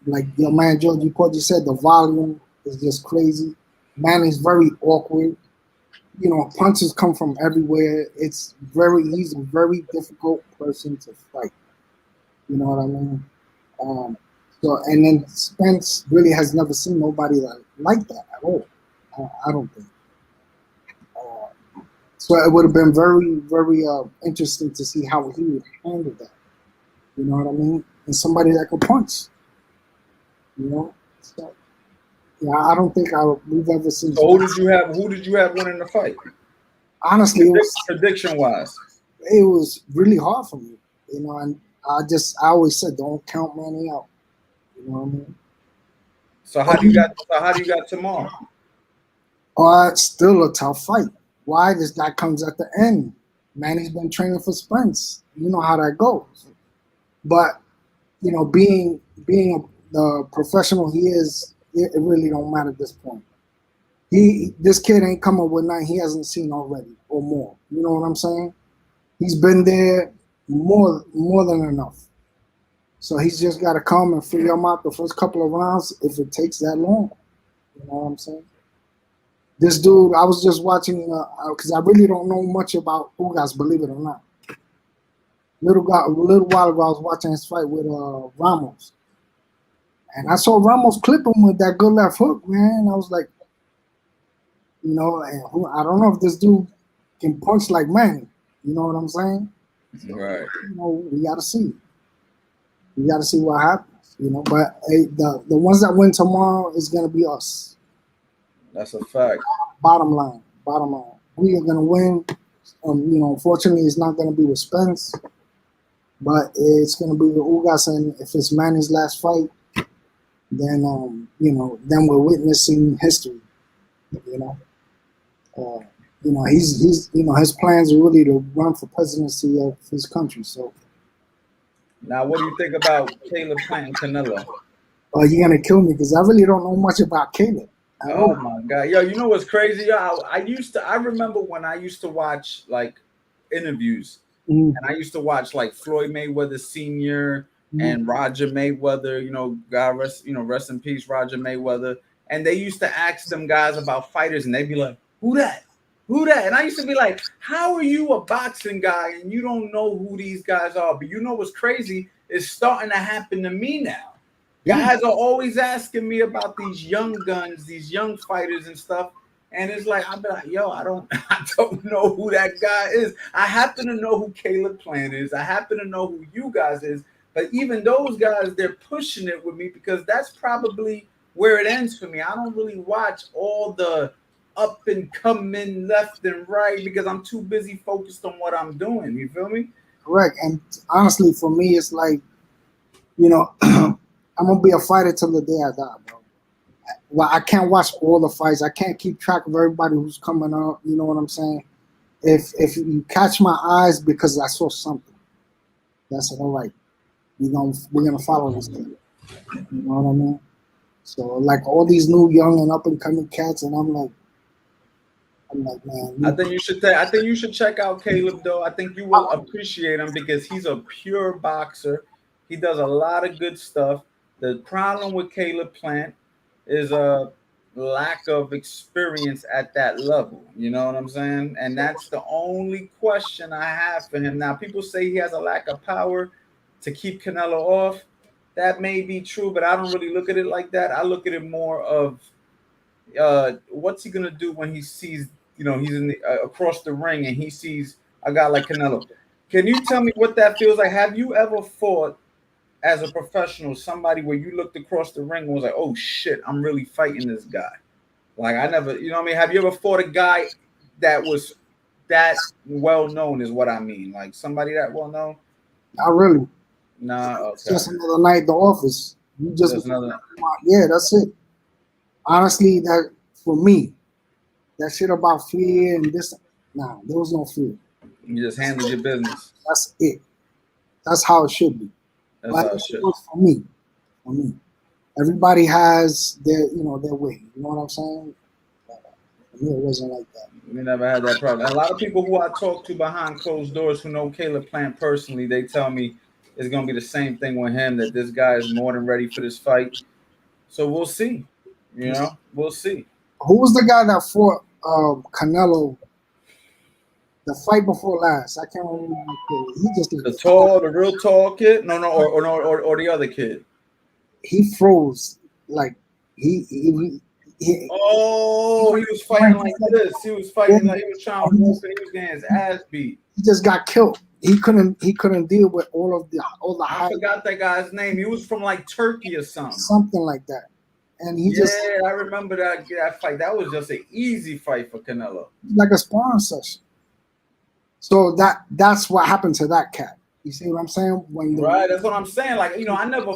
Speaker 3: Like your man Georgie Porgy said, the volume is just crazy. Manny's very awkward. Punches come from everywhere. He's a very difficult person to fight. You know what I mean? And then Spence really has never seen nobody like that at all. I don't think. So it would have been very, very interesting to see how he would handle that. You know what I mean? And somebody that could punch. So, yeah, I don't think we've ever seen.
Speaker 1: So who did you have winning the fight?
Speaker 3: Honestly,
Speaker 1: prediction wise,
Speaker 3: it was really hard for me. And I always said, don't count Manny out. You know what I mean?
Speaker 1: So how do you got tomorrow?
Speaker 3: It's still a tough fight. Why? This guy comes at the end. Manny's been training for Spence. You know how that goes. But being the professional he is, it really don't matter at this point. This kid ain't coming with nothing he hasn't seen already or more. You know what I'm saying? He's been there more than enough. So he's just got to come and figure him out the first couple of rounds if it takes that long. You know what I'm saying? This dude, I was just watching because I really don't know much about Ugas, believe it or not. A little while ago, I was watching his fight with Ramos. And I saw Ramos clip him with that good left hook, man. I was like, and I don't know if this dude can punch like Manny. You know what I'm saying?
Speaker 1: Right.
Speaker 3: We got to see. We got to see what happens. But the ones that win tomorrow is going to be us.
Speaker 1: That's a fact.
Speaker 3: Bottom line. We are going to win. Unfortunately, it's not going to be with Spence, but it's going to be with Ugas. And if it's Manny's last fight, then then we're witnessing history. He's his plans are really to run for presidency of his country. So
Speaker 1: Now, what do you think about Caleb Plant and Canelo?
Speaker 3: You're gonna kill me because I really don't know much about Caleb at
Speaker 1: Oh
Speaker 3: all.
Speaker 1: my God, yo, you know what's crazy? Yo, I remember when I used to watch like interviews,
Speaker 3: Mm,
Speaker 1: and I used to watch like Floyd Mayweather Sr.
Speaker 3: mm,
Speaker 1: and Roger Mayweather. God rest, rest in peace, Roger Mayweather. And they used to ask them guys about fighters, and they'd be like, "Who that? Who that?" And I used to be like, "How are you a boxing guy and you don't know who these guys are?" But you know what's crazy? It's starting to happen to me now.
Speaker 3: yeah,
Speaker 1: Guys are always asking me about these young guns, these young fighters and stuff. And it's like I'm like, yo, I don't know who that guy is. I happen to know who Caleb Plant is. I happen to know who you guys is. But even those guys, they're pushing it with me because that's probably where it ends for me. I don't really watch all the up and coming left and right because I'm too busy focused on what I'm doing. You feel me?
Speaker 3: correct. And honestly, for me, it's like, you know, I'm gonna be a fighter till the day I die, bro. Well, I can't watch all the fights. I can't keep track of everybody who's coming up. You know what I'm saying? If you catch my eyes because I saw something, that's all right. We're gonna follow this thing. You know what I mean? So like all these new young and up and coming cats, and I'm like, man,
Speaker 1: I think you should check out Caleb though. I think you will appreciate him because he's a pure boxer. He does a lot of good stuff. The problem with Caleb Plant is a lack of experience at that level. You know what I'm saying? And that's the only question I have for him. Now, people say he has a lack of power to keep Canelo off. That may be true, but I don't really look at it like that. I look at it more of what's he gonna do when he sees, he's in the across the ring and he sees a guy like Canelo. Can you tell me what that feels like? Have you ever fought as a professional somebody where you looked across the ring and was like, oh shit, I'm really fighting this guy? Like I never, you know what I mean? Have you ever fought a guy that was that well known is what I mean? Like somebody that well known?
Speaker 3: not really.
Speaker 1: Nah,
Speaker 3: It's
Speaker 1: okay.
Speaker 3: just another night at the office. You just
Speaker 1: There's another
Speaker 3: yeah, that's it. Honestly, that for me, that shit about fear and this, nah, there was no fear.
Speaker 1: you just handled your business.
Speaker 3: That's it. That's how it should be.
Speaker 1: That's
Speaker 3: Like
Speaker 1: how it
Speaker 3: it
Speaker 1: should.
Speaker 3: was for me. For me, everybody has their way. You know what I'm saying? For me, it wasn't like that.
Speaker 1: We never had that problem. And a lot of people who I talk to behind closed doors who know Caleb Plant personally, they tell me it's going to be the same thing with him, that this guy is more than ready for this fight. So we'll see. We'll see.
Speaker 3: Who was the guy that fought Canelo the fight before last? I can't remember. He just
Speaker 1: The real tall kid? No, no, or the other kid.
Speaker 3: he froze like he
Speaker 1: Oh, he was fighting like this. He was fighting like he was trying to whoop and he was getting his ass beat.
Speaker 3: he just got killed. He couldn't deal with all the
Speaker 1: I
Speaker 3: hype,
Speaker 1: forgot that guy's name. He was from like Turkey or something.
Speaker 3: something like that. And he
Speaker 1: Yeah,
Speaker 3: just
Speaker 1: I remember that fight. That was just an easy fight for Canelo.
Speaker 3: like a sparring session. So that's what happened to that cat. You see what I'm saying?
Speaker 1: Right, that's what I'm saying. Like, I never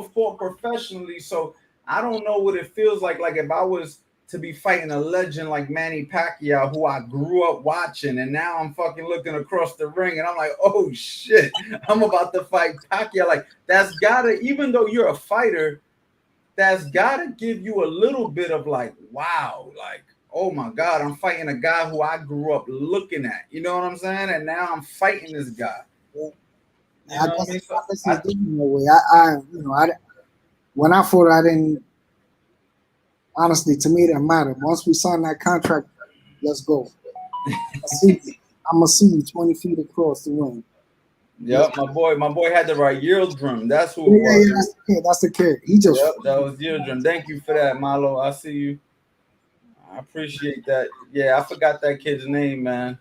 Speaker 1: fought professionally, so I don't know what it feels like. Like if I was to be fighting a legend like Manny Pacquiao, who I grew up watching, and now I'm fucking looking across the ring and I'm like, oh shit, I'm about to fight Pacquiao. Like that's gotta, even though you're a fighter, that's gotta give you a little bit of like, wow, like, oh my God, I'm fighting a guy who I grew up looking at. You know what I'm saying? And now I'm fighting this guy. You know what I mean? So
Speaker 3: When I fought, I didn't. Honestly, to me, it didn't matter. Once we signed that contract, let's go. I'm gonna see you 20 feet across the ring.
Speaker 1: Yep, my boy had the right Yildirim. That's who it was.
Speaker 3: Yeah, that's the kid. He just
Speaker 1: that was Yildirim. Thank you for that, Malo. I see you. I appreciate that. Yeah, I forgot that kid's name, man.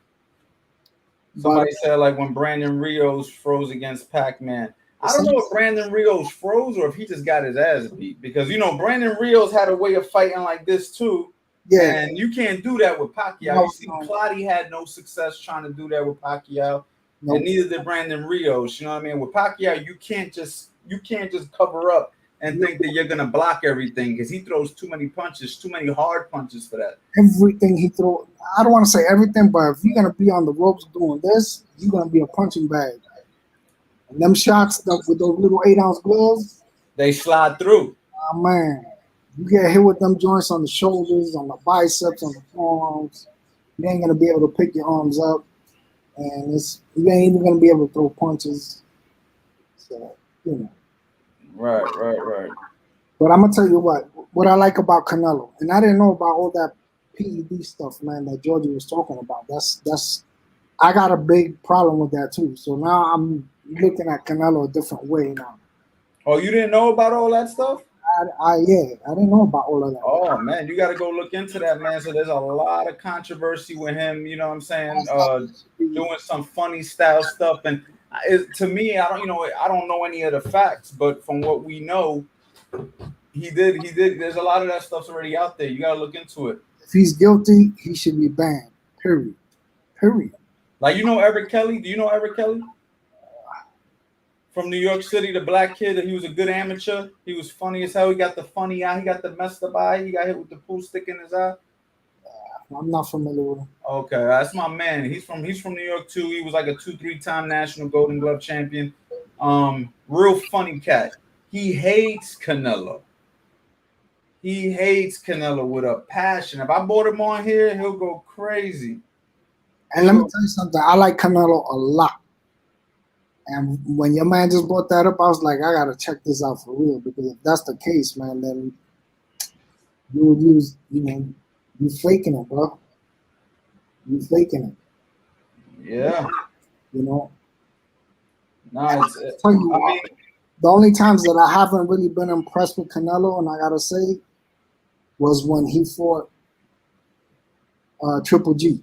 Speaker 1: Somebody said like when Brandon Rios froze against Pac-Man. I don't know if Brandon Rios froze or if he just got his ass beat, because Brandon Rios had a way of fighting like this too. Yeah, and you can't do that with Pacquiao. You see, Plotty had no success trying to do that with Pacquiao, and neither did Brandon Rios. You know what I mean? With Pacquiao, you can't just cover up and think that you're gonna block everything, because he throws too many punches, too many hard punches for that.
Speaker 3: Everything he throws, I don't want to say everything, but if you're gonna be on the ropes doing this, you're gonna be a punching bag. And them shots with those little 8-ounce gloves,
Speaker 1: They slide through.
Speaker 3: oh man, you get hit with them joints on the shoulders, on the biceps, on the forearms. You ain't gonna be able to pick your arms up, and you ain't even gonna be able to throw punches. So you know.
Speaker 1: Right.
Speaker 3: But I'm gonna tell you what I like about Canelo, and I didn't know about all that PED stuff, man, that Georgie was talking about. That's I got a big problem with that too. So now I'm looking at Canelo a different way now.
Speaker 1: Oh, you didn't know about all that stuff?
Speaker 3: I didn't know about all of that.
Speaker 1: Oh man, you got to go look into that, man. So there's a lot of controversy with him. You know what I'm saying? Doing some funny style stuff, and to me, I don't know any of the facts, but from what we know, he did. There's a lot of that stuff's already out there. You got to look into it.
Speaker 3: If he's guilty, he should be banned. Period.
Speaker 1: Like, you know Eric Kelly? Do you know Eric Kelly? From New York City, the black kid. He was a good amateur. He was funny as hell. He got the funny eye. He got the messed up eye. He got hit with the pool stick in his eye.
Speaker 3: I'm not familiar with him.
Speaker 1: Okay, that's my man. He's from New York too. He was like a 2-3-time national Golden Glove champion. Real funny cat. He hates Canelo. He hates Canelo with a passion. If I brought him on here, he'll go crazy.
Speaker 3: And let me tell you something. I like Canelo a lot. And when your man just brought that up, I was like, I gotta check this out for real, because if that's the case, man, then you would use, you faking it, bro. You faking
Speaker 1: it. Yeah.
Speaker 3: You know.
Speaker 1: No,
Speaker 3: tell you, the only times that I haven't really been impressed with Canelo, and I gotta say, was when he fought Triple G.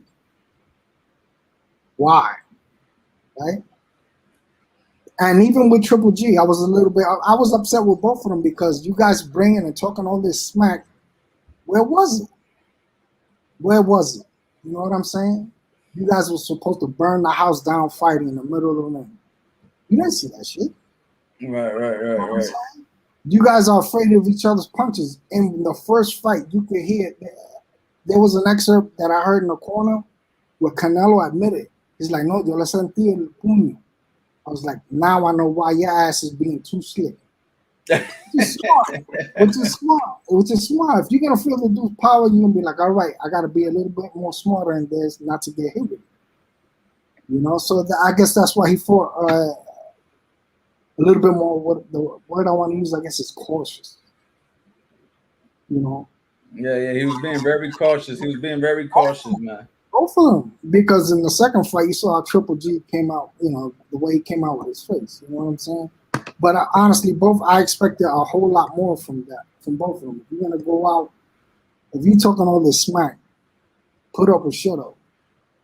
Speaker 3: Why? Right? And even with Triple G, I was I was upset with both of them, because you guys bringing and talking all this smack. Where was it? Where was it? You know what I'm saying? You guys were supposed to burn the house down fighting in the middle of the ring. You didn't see that shit.
Speaker 1: Right.
Speaker 3: You guys are afraid of each other's punches. In the first fight, you could hear there was an excerpt that I heard in the corner where Canelo admitted. He's like, no, yo le sentí el puño. I was like, now I know why your ass is being too slick. Which is smart. If you're going to feel the dude's power, you're going to be like, all right, I got to be a little bit more smarter in this not to get hit with it. So I guess that's why he fought a little bit more. What the word I want to use, I guess, is cautious.
Speaker 1: Yeah, he was being very cautious. He was being very cautious, man.
Speaker 3: Both of them, because in the second fight, you saw how Triple G came out. The way he came out with his face. You know what I'm saying? But honestly, I expected a whole lot more from both of them. If you're gonna go out, if you're talking all this smack, put up or shut up.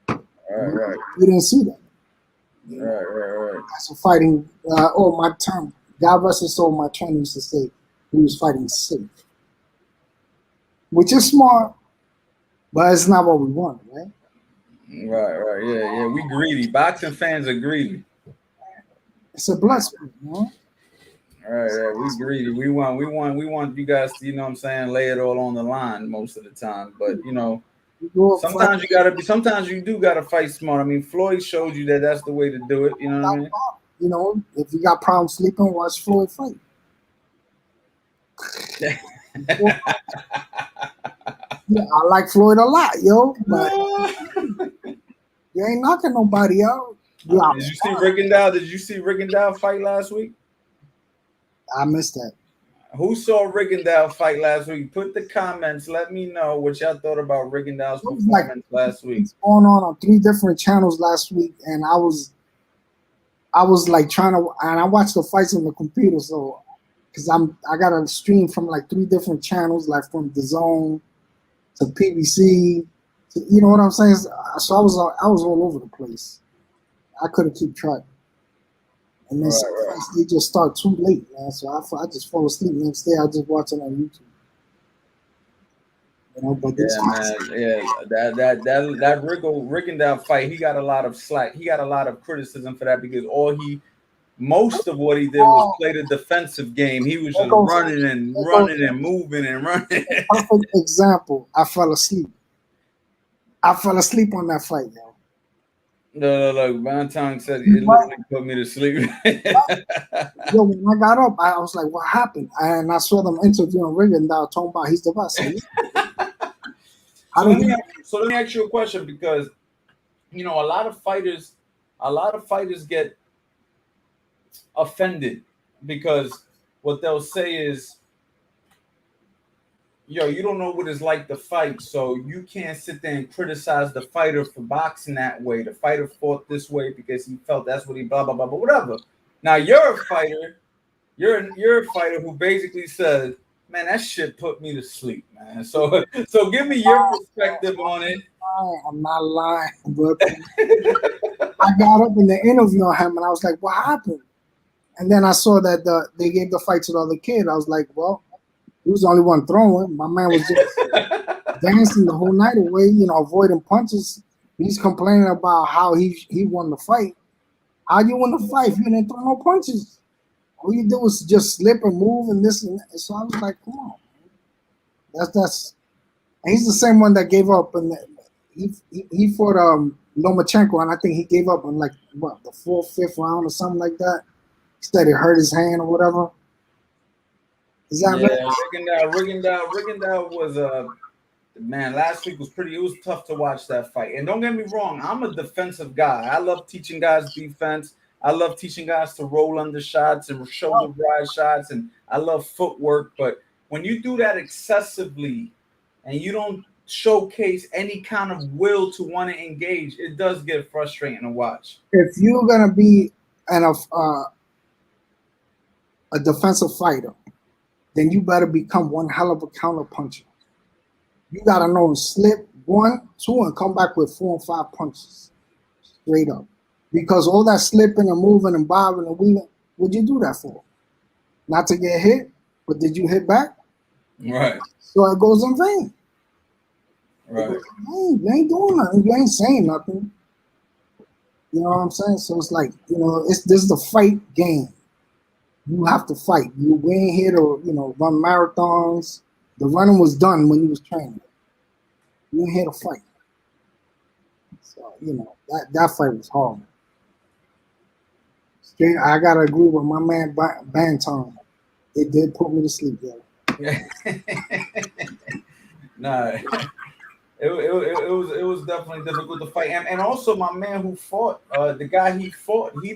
Speaker 1: Right.
Speaker 3: You didn't see that.
Speaker 1: Right.
Speaker 3: That's a fighting. My term. God rest his soul. My trainer used to say he was fighting safe, which is smart, but it's not what we want, right?
Speaker 1: Right. Yeah. We greedy. Boxing fans are greedy.
Speaker 3: It's a blood sport, man.
Speaker 1: Right. We greedy. We want you guys to, you know what I'm saying, lay it all on the line most of the time. But sometimes you do gotta fight smart. I mean, Floyd showed you that that's the way to do it. You know what I mean?
Speaker 3: If you got problems sleeping, watch Floyd fight. Yeah, I like Floyd a lot, yo. But you ain't knocking nobody out.
Speaker 1: Did you see Rigondeaux? Did you see Rigondeaux fight last week?
Speaker 3: I missed that.
Speaker 1: Who saw Rigondeaux fight last week? Put the comments. Let me know what y'all thought about Rigondeaux's performance last week.
Speaker 3: It's going on 3 different channels last week, and I was like trying to, and I watched the fights on the computer, so because I got a stream from like 3 different channels, like from The Zone to PBC, to, you know what I'm saying? So I was all over the place. I couldn't keep track. And then they just start too late, man. So I just fall asleep. Next day I just watch it on YouTube. But
Speaker 1: that Rigondeaux fight, he got a lot of slack. He got a lot of criticism for that, because most of what he did was play the defensive game. He was just running and moving and running.
Speaker 3: Perfect example. I fell asleep on that fight, yo.
Speaker 1: Look, Valentine said it literally put me to sleep.
Speaker 3: Yo, when I got up, I was like, "What happened?" And I saw them interviewing Rigondeaux talking about he's the best.
Speaker 1: So let me ask you a question, because you know a lot of fighters get offended because what they'll say is, yo, you don't know what it's like to fight, so you can't sit there and criticize the fighter for boxing that way. The fighter fought this way because he felt that's what he blah blah blah, but whatever. Now you're a fighter. You're a fighter who basically says, "Man, that shit put me to sleep, man." So give me your perspective on it.
Speaker 3: I'm not lying, but I got up in the interview on him and I was like, "What happened?" And then I saw that they gave the fight to the other kid. I was like, "Well, he was the only one throwing. My man was just dancing the whole night away, avoiding punches. He's complaining about how he won the fight. How you won the fight if you didn't throw no punches? All you did was just slip and move and this and that." So I was like, "Come on, that's." And he's the same one that gave up, and he fought Lomachenko, and I think he gave up in like the fourth, fifth round or something like that. He said it hurt his hand or whatever. Is that right?
Speaker 1: Rigondeaux was man, last week was it was tough to watch that fight. And don't get me wrong, I'm a defensive guy. I love teaching guys defense. I love teaching guys to roll under shots and shoulder ride shots, and I love footwork. But when you do that excessively and you don't showcase any kind of will to want to engage, it does get frustrating to watch.
Speaker 3: If you're gonna be a defensive fighter, then you better become one hell of a counterpuncher. You gotta know slip 1, 2, and come back with 4 and 5 punches straight up. Because all that slipping and moving and bobbing and weaving, what'd you do that for? Not to get hit, but did you hit back?
Speaker 1: Right.
Speaker 3: So it goes in vain.
Speaker 1: Right.
Speaker 3: You ain't doing nothing. You ain't saying nothing. You know what I'm saying? So it's like, this is the fight game. You have to fight. We ain't here to, run marathons. The running was done when you was training. You ain't here to fight. So, that fight was horrible. I gotta agree with my man Banton. It did put me to sleep, yo.
Speaker 1: Nah, it was definitely difficult to fight, and also my man who fought, the guy he fought, he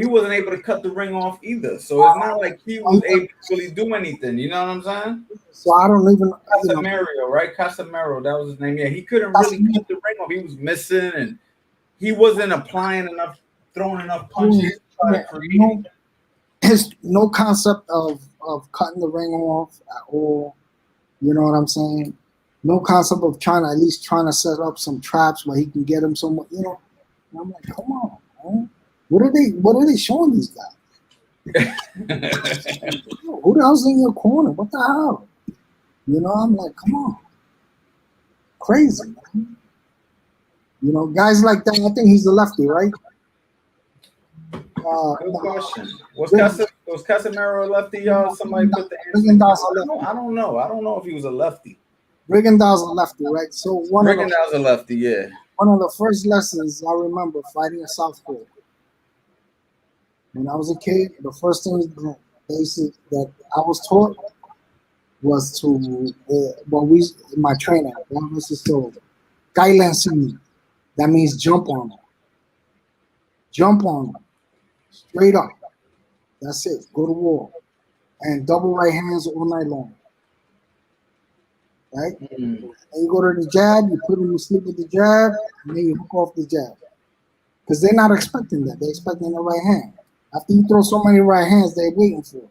Speaker 1: wasn't able to cut the ring off either. So it's not like he was able to really do anything. You know what I'm saying?
Speaker 3: So I don't even.
Speaker 1: Casemiro, right? Casemiro, that was his name. Yeah, he couldn't really cut the ring off. He was missing, and he wasn't throwing enough punches.
Speaker 3: His no concept of cutting the ring off at all. You know what I'm saying? No concept of trying to set up some traps where he can get him somewhere. And I'm like, come on, man. What are they showing these guys? Who the hell's in your corner? What the hell? I'm like, come on. Crazy, man. Guys like that, I think he's the lefty, right?
Speaker 1: Good question. Was Casemiro a lefty, y'all? Somebody put the answer. I don't know. I don't know if he was a lefty.
Speaker 3: Rigondeaux's a lefty, right? So
Speaker 1: Rigondeaux's a lefty, yeah.
Speaker 3: One of the first lessons I remember fighting a southpaw. When I was a kid, the first thing that I was taught was to my trainer, that was just so Kailansini. That means jump on them. Jump on them. Straight up. That's it. Go to war. And double right hands all night long. Right? And you go to the jab, you put them to sleep with the jab, and then you hook off the jab. Because they're not expecting that. They're expecting the right hand. After you throw so many right hands, they're waiting for it.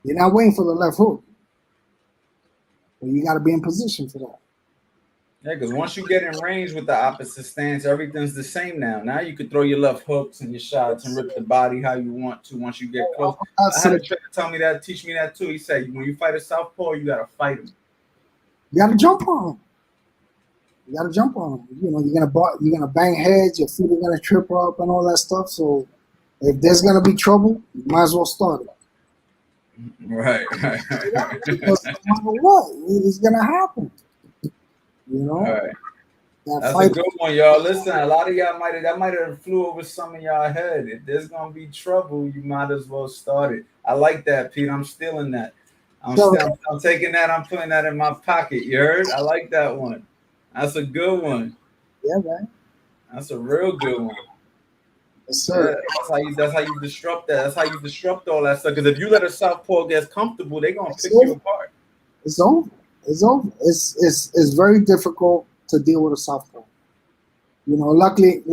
Speaker 3: They're not waiting for the left hook. But you got to be in position for that.
Speaker 1: Yeah, because once you get in range with the opposite stance, everything's the same now. Now you can throw your left hooks and your shots and rip the body how you want to once you get close. I had a trainer teach me that too. He said, when you fight a southpaw, you got to fight him.
Speaker 3: You got to jump on him. You're gonna bang heads. Your feet are gonna trip up and all that stuff. So if there's gonna be trouble, you might as well start it.
Speaker 1: Right.
Speaker 3: Because no matter what, it's gonna happen.
Speaker 1: Right. That's a good one, y'all. Listen, a lot of y'all might have flew over some of y'all head. If there's gonna be trouble, you might as well start it. I like that, Pete. I'm stealing that. I'm taking that. I'm putting that in my pocket. You heard? I like that one. That's a good one.
Speaker 3: Yeah, man.
Speaker 1: That's a real good one.
Speaker 3: Yes, sir.
Speaker 1: Yeah, that's how you disrupt that. That's how you disrupt all that stuff. Because if you let a southpaw get comfortable, they're gonna pick you apart.
Speaker 3: It's over. It's over. It's very difficult to deal with a southpaw. You know, luckily,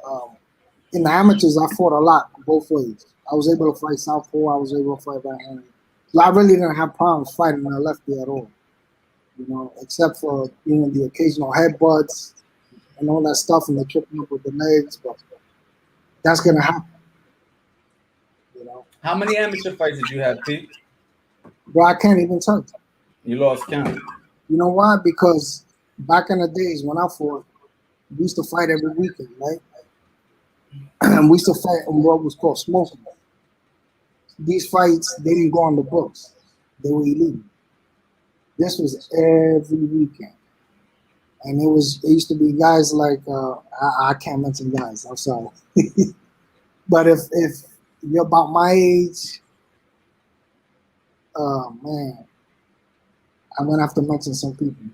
Speaker 3: um, in the amateurs, I fought a lot both ways. I was able to fight southpaw. I was able to fight right-handed. So I really didn't have problems fighting the lefty at all. You know, except for the occasional headbutts and all that stuff, and the tripping up with the legs. But that's gonna happen. You know.
Speaker 1: How many amateur fights did you have, Pete?
Speaker 3: Bro, I can't even tell you.
Speaker 1: You lost count.
Speaker 3: You know why? Because back in the days when I fought, we used to fight every weekend, right? And we used to fight on what was called smoking. These fights, they didn't go on the books. They were illegal. This was every weekend. And it used to be guys like, I can't mention guys, I'm sorry. But if you're about my age, man, I'm going to have to mention some people.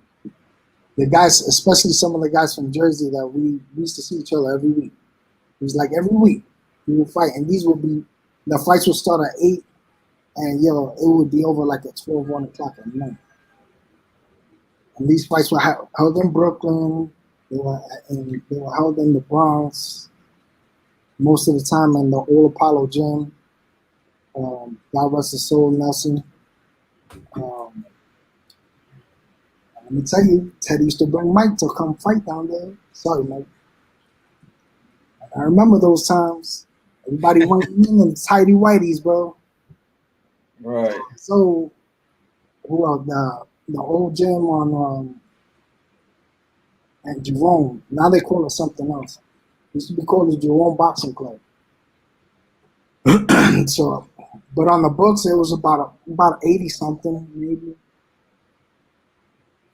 Speaker 3: The guys, especially some of the guys from Jersey that we used to see each other every week. It was like every week we would fight. And the fights would start at 8 and, it would be over like at 12, 1 o'clock at night. And these fights were held in Brooklyn. They were held in the Bronx. Most of the time in the Old Apollo Gym. God rest his soul, Nelson. Let me tell you, Teddy used to bring Mike to come fight down there. Sorry, Mike. I remember those times. Everybody went in and tighty whities, bro.
Speaker 1: Right.
Speaker 3: So, the old gym on at Jerome. Now they call it something else. It used to be called the Jerome Boxing Club. So, but on the books it was about 80 something, maybe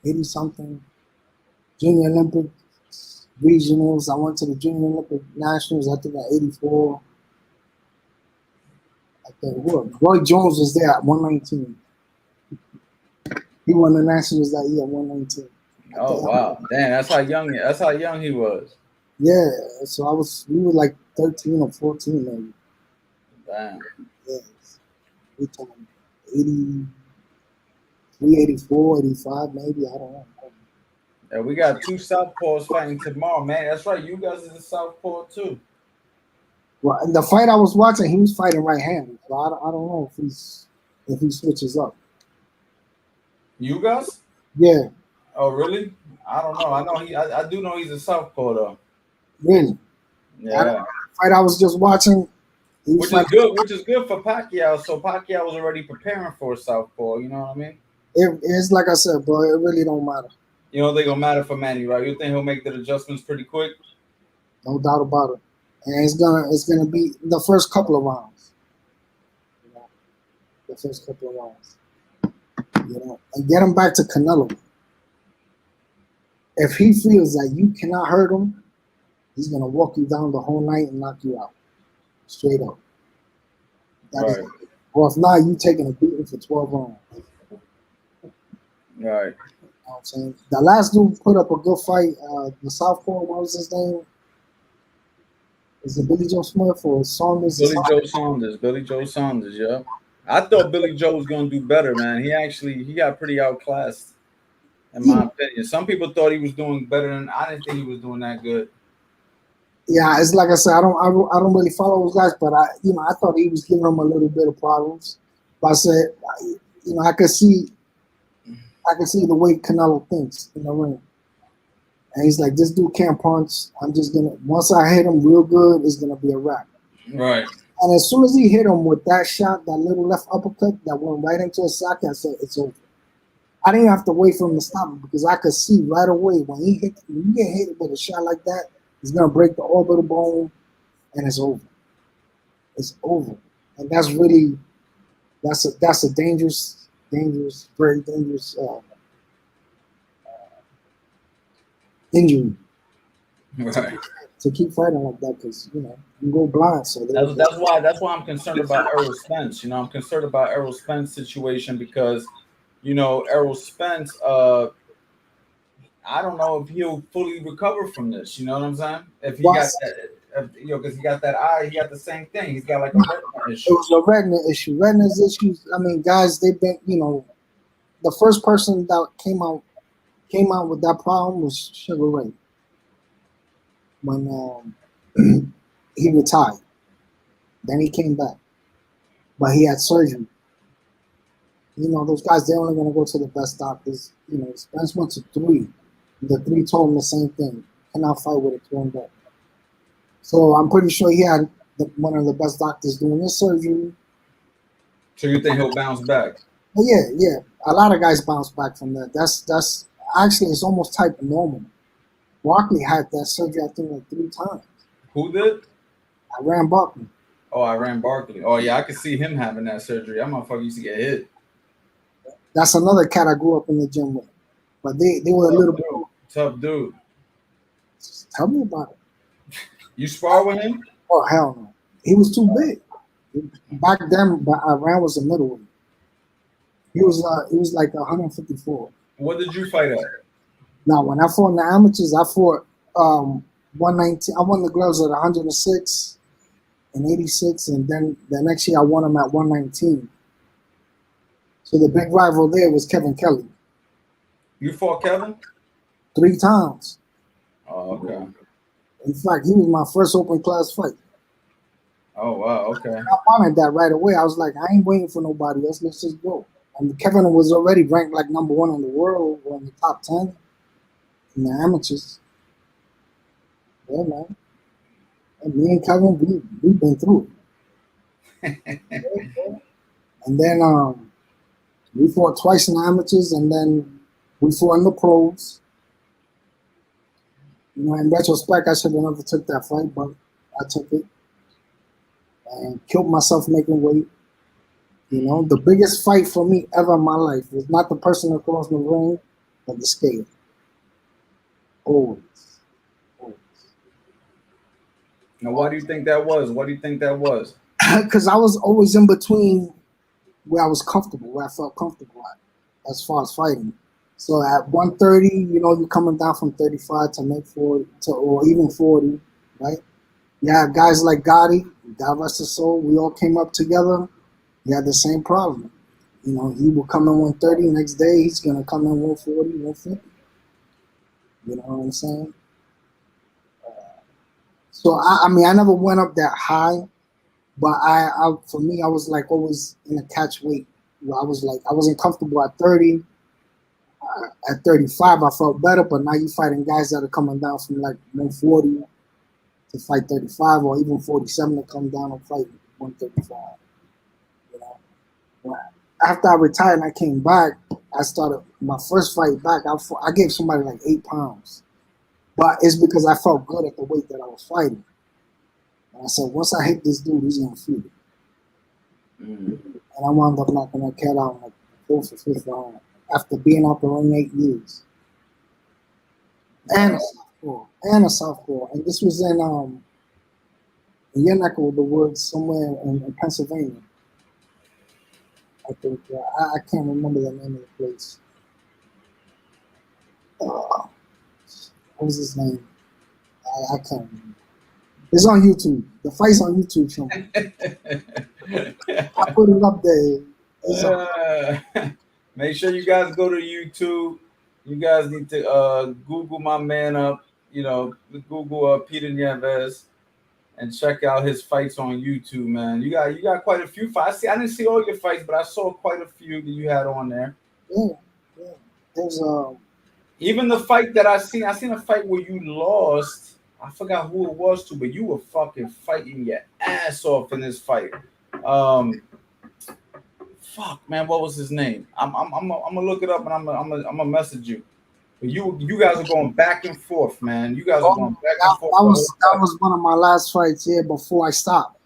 Speaker 3: 80 something. Junior Olympic regionals. I went to the Junior Olympic Nationals. I think at 84. I think Roy Jones was there at 119. He won the Nationals that year at 119.
Speaker 1: Oh wow, damn! That's how young he was.
Speaker 3: Yeah, so we were like 13 or 14 maybe.
Speaker 1: Damn.
Speaker 3: Yeah, we talking 83, 84, 85 maybe. I don't know.
Speaker 1: Yeah, we got 2 southpaws fighting tomorrow, man. That's right. You guys is a southpaw too.
Speaker 3: Well, in the fight I was watching, he was fighting right-handed. So I don't know if he switches up.
Speaker 1: Ugas?
Speaker 3: Yeah.
Speaker 1: Oh really? I don't know. I know I do know he's a southpaw though.
Speaker 3: Really?
Speaker 1: Yeah.
Speaker 3: The fight I was just watching.
Speaker 1: Which is good for Pacquiao. So Pacquiao was already preparing for a southpaw. You know what I mean?
Speaker 3: It's like I said, bro. It really don't matter.
Speaker 1: You don't think it'll matter for Manny, right? You think he'll make the adjustments pretty quick?
Speaker 3: No doubt about it. And it's gonna be the first couple of rounds. The first couple of rounds. And get him back to Canelo. If he feels that you cannot hurt him, he's gonna walk you down the whole night and knock you out. Straight up.
Speaker 1: Right.
Speaker 3: Or if not, you taking a beating for 12 rounds.
Speaker 1: Right. You know
Speaker 3: what I'm saying? The last dude put up a good fight, the Southpaw, what was his name? Is it Billy Joe Smith or Saunders?
Speaker 1: Billy Joe Saunders, yeah. I thought Billy Joe was gonna do better, man. He got pretty outclassed, in my opinion. Some people thought he was doing better than I didn't think he was doing that good.
Speaker 3: Yeah, it's like I said, I don't really follow those guys, but I thought he was giving them a little bit of problems. But I said, I could see the way Canelo thinks in the ring. And he's like, this dude can't punch. Once I hit him real good, it's gonna be a wrap.
Speaker 1: Right.
Speaker 3: And as soon as he hit him with that shot, that little left uppercut that went right into his socket, I said, it's over. I didn't have to wait for him to stop him because I could see right away when you get hit with a shot like that, it's gonna break the orbital bone, and it's over. It's over, and that's a dangerous, very dangerous injury
Speaker 1: Right.
Speaker 3: to keep fighting like that because you go blind. So
Speaker 1: That's why I'm concerned about Errol Spence. I'm concerned about Errol Spence situation because Errol Spence. I don't know if he'll fully recover from this. You know what I'm saying? If he got
Speaker 3: once
Speaker 1: that, because he got that eye, he got the same thing. He's got like a
Speaker 3: it
Speaker 1: retina issue.
Speaker 3: was a retina issue. Retina's issues. I mean, guys, they've been the first person that came out with that problem was Sugar Ray when he retired. Then he came back, but he had surgery. Those guys, they're only going to go to the best doctors. Spence went to three. The three told him the same thing. Cannot fight with a torn back. So I'm pretty sure he had one of the best doctors doing this surgery.
Speaker 1: So you think he'll bounce back?
Speaker 3: But yeah. A lot of guys bounce back from that. That's actually, it's almost type of normal. Barkley had that surgery, I think, like 3 times.
Speaker 1: Who did?
Speaker 3: Iran Barkley.
Speaker 1: Oh, Iran Barkley. Oh, yeah, I could see him having that surgery. That motherfucker used to get hit.
Speaker 3: That's another cat I grew up in the gym with. But they were a little bit.
Speaker 1: Tough dude.
Speaker 3: Tell me about it.
Speaker 1: You spar with him?
Speaker 3: Oh, hell no. He was too big. Back then, Iran was a middleweight. He was like 154.
Speaker 1: What did you fight at?
Speaker 3: Now, when I fought in the amateurs, I fought 119. I won the gloves at 106 and 86, and then the next year I won them at 119. So the big rival there was Kevin Kelly.
Speaker 1: You fought Kevin?
Speaker 3: 3 times.
Speaker 1: Oh, okay.
Speaker 3: In fact, he was my first open class fight.
Speaker 1: Oh, wow, okay.
Speaker 3: I wanted that right away. I was like, I ain't waiting for nobody else. Let's just go. And Kevin was already ranked like #1 in the world, or in the top 10 in the amateurs. Yeah, man. And me and Kevin, we've been through it. And then we fought twice in the amateurs, and then we fought in the pros. In retrospect, I should have never took that fight, but I took it and killed myself making weight. The biggest fight for me ever in my life was not the person across the ring, but the scale. Always.
Speaker 1: Now, why do you think that was? What do you think that was?
Speaker 3: Because I was always in between where I was comfortable, where I felt comfortable at, as far as fighting. So at 130, you're coming down from 35 to make 40, or even 40, right? You have guys like Gotti, God rest his soul, we all came up together. He had the same problem. He will come in 130, next day he's going to come in 140, 150. You know what I'm saying? So, I mean, I never went up that high, but for me, I was like always in a catch weight. Where I was like, I wasn't comfortable at 30. At 35, I felt better, but now you're fighting guys that are coming down from like 140 to fight 35, or even 47 to come down and fight 135. After I retired and I came back, I started my first fight back. I gave somebody like 8 pounds, but it's because I felt good at the weight that I was fighting. And I said, once I hit this dude, he's gonna feel it. And I wound up knocking that cat out in like 4th or 5th round after being out the ring 8 years. And a southpaw. And this was in your neck of the woods, somewhere in Pennsylvania. I think I can't remember the name of the place. What was his name? I can't remember. It's on YouTube. The fight's on YouTube somewhere. I put it up there.
Speaker 1: Make sure you guys go to YouTube. You guys need to Google my man up. Google Peter Nieves and check out his fights on YouTube, man. You got quite a few fights. I didn't see all your fights, but I saw quite a few that you had on there.
Speaker 3: Yeah. There's
Speaker 1: even the fight that I seen a fight where you lost. I forgot who it was to, but you were fucking fighting your ass off in this fight. Fuck, man, what was his name? I'm gonna look it up and I'm gonna message you. But you guys are going back and forth, man. You guys are going back and forth.
Speaker 3: That was one of my last fights here before I stopped.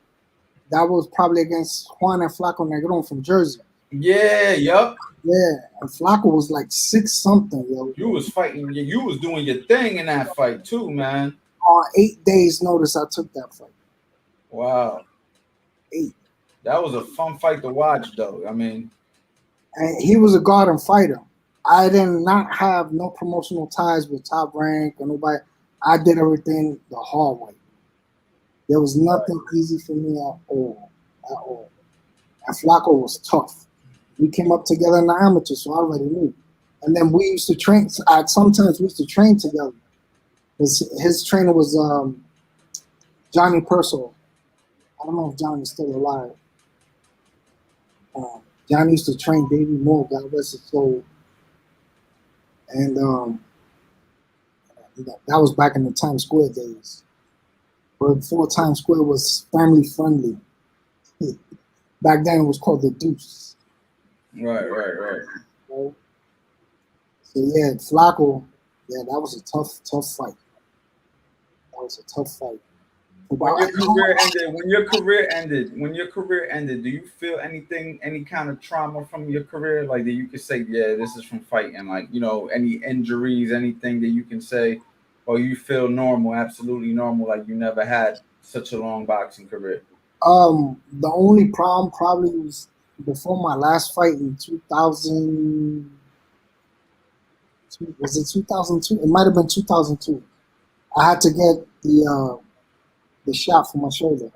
Speaker 3: That was probably against Juan and Flaco Negron from Jersey.
Speaker 1: Yeah, yup.
Speaker 3: Yeah, and Flacco was like 6 something, yo.
Speaker 1: You was fighting. You was doing your thing in that fight too, man.
Speaker 3: On 8 days' notice, I took that fight.
Speaker 1: Wow,
Speaker 3: 8.
Speaker 1: that was a fun fight to watch, though. I mean,
Speaker 3: And he was a garden fighter. I did not have no promotional ties with Top Rank or nobody. I did everything the hard way. There was nothing easy for me at all. At all. And Flacco was tough. We came up together in the amateur, so I already knew. And then we used to train. Sometimes we used to train together. His trainer was Johnny Purcell. I don't know if Johnny's still alive. Johnny used to train Davey Moore, God rest his soul. And that was back in the Times Square days. But before Times Square was family friendly. Back then it was called the Deuce.
Speaker 1: right.
Speaker 3: Right? So yeah, Flacco, yeah, that was a tough fight. That was a tough fight.
Speaker 1: When your career ended, do you feel anything, any kind of trauma from your career? Like that you could say, yeah, this is from fighting. Like, any injuries, anything that you can say, or you feel normal, absolutely normal, like you never had such a long boxing career.
Speaker 3: The only problem probably was before my last fight in 2000. Was it 2002? It might have been 2002. I had to get the shot for my shoulder.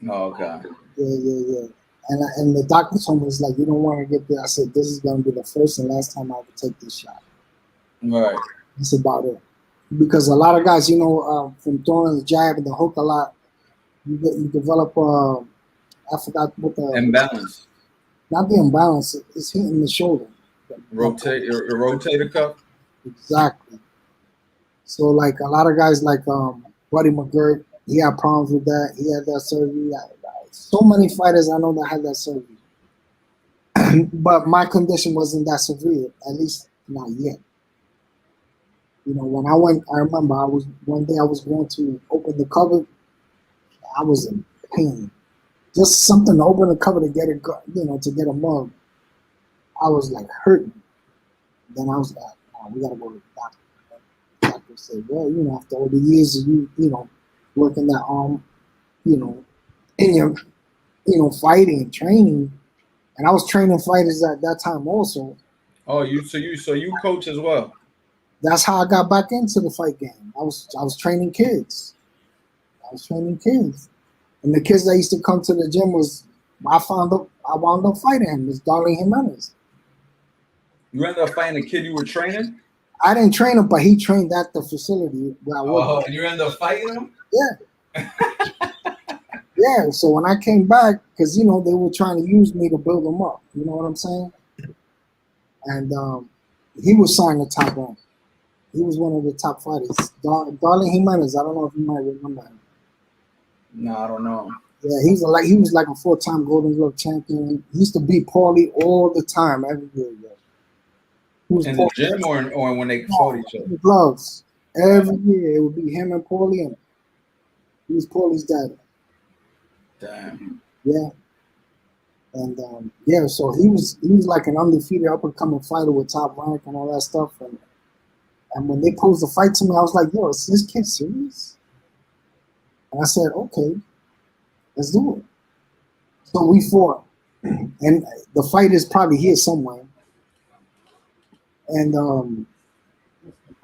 Speaker 1: Oh, okay.
Speaker 3: Yeah. And the doctor told me, it's like, you don't want to get there. I said, this is going to be the first and last time I ever take this shot.
Speaker 1: Right.
Speaker 3: That's about it. Because a lot of guys, from throwing the jab and the hook a lot, you develop, I forgot what the...
Speaker 1: Imbalance.
Speaker 3: Not the imbalance, it's hitting the shoulder.
Speaker 1: Your rotator cuff?
Speaker 3: Exactly. So, like, a lot of guys like Buddy McGirt, he had problems with that. He had that surgery. So many fighters I know that had that surgery. But my condition wasn't that severe, at least not yet. When I went, I remember one day I was going to open the cupboard. I was in pain. Just something to open the cupboard to get to get a mug. I was like hurting. Then I was like, oh, we gotta go to the doctor. The doctor said, well, after all the years of you working that in your fighting and training, and I was training fighters at that time also.
Speaker 1: Oh, you coach as well.
Speaker 3: That's how I got back into the fight game. I was training kids. And the kids that used to come to the gym I wound up fighting him. It's Darlene Jimenez.
Speaker 1: You ended up fighting a kid you were training?
Speaker 3: I didn't train him, but he trained at the facility where I worked.
Speaker 1: Oh, and you ended up fighting him?
Speaker 3: Yeah. Yeah, so when I came back, because, they were trying to use me to build them up. You know what I'm saying? And he was signed to Top Rank. He was one of the top fighters. Darlene Jimenez, I don't know if you might remember him.
Speaker 1: No, I don't know.
Speaker 3: Yeah, he was like a 4-time Golden Glove champion. He used to beat Paulie all the time, every year. Yeah.
Speaker 1: In the gym or when they fought each other?
Speaker 3: The gloves. Every year it would be him and Paulie, and he was Paulie's dad.
Speaker 1: Damn.
Speaker 3: Yeah. And so he was like an undefeated up and coming fighter with Top Rank and all that stuff. And when they posed the fight to me, I was like, yo, is this kid serious? And I said, okay, let's do it. So we fought. And the fight is probably here somewhere. And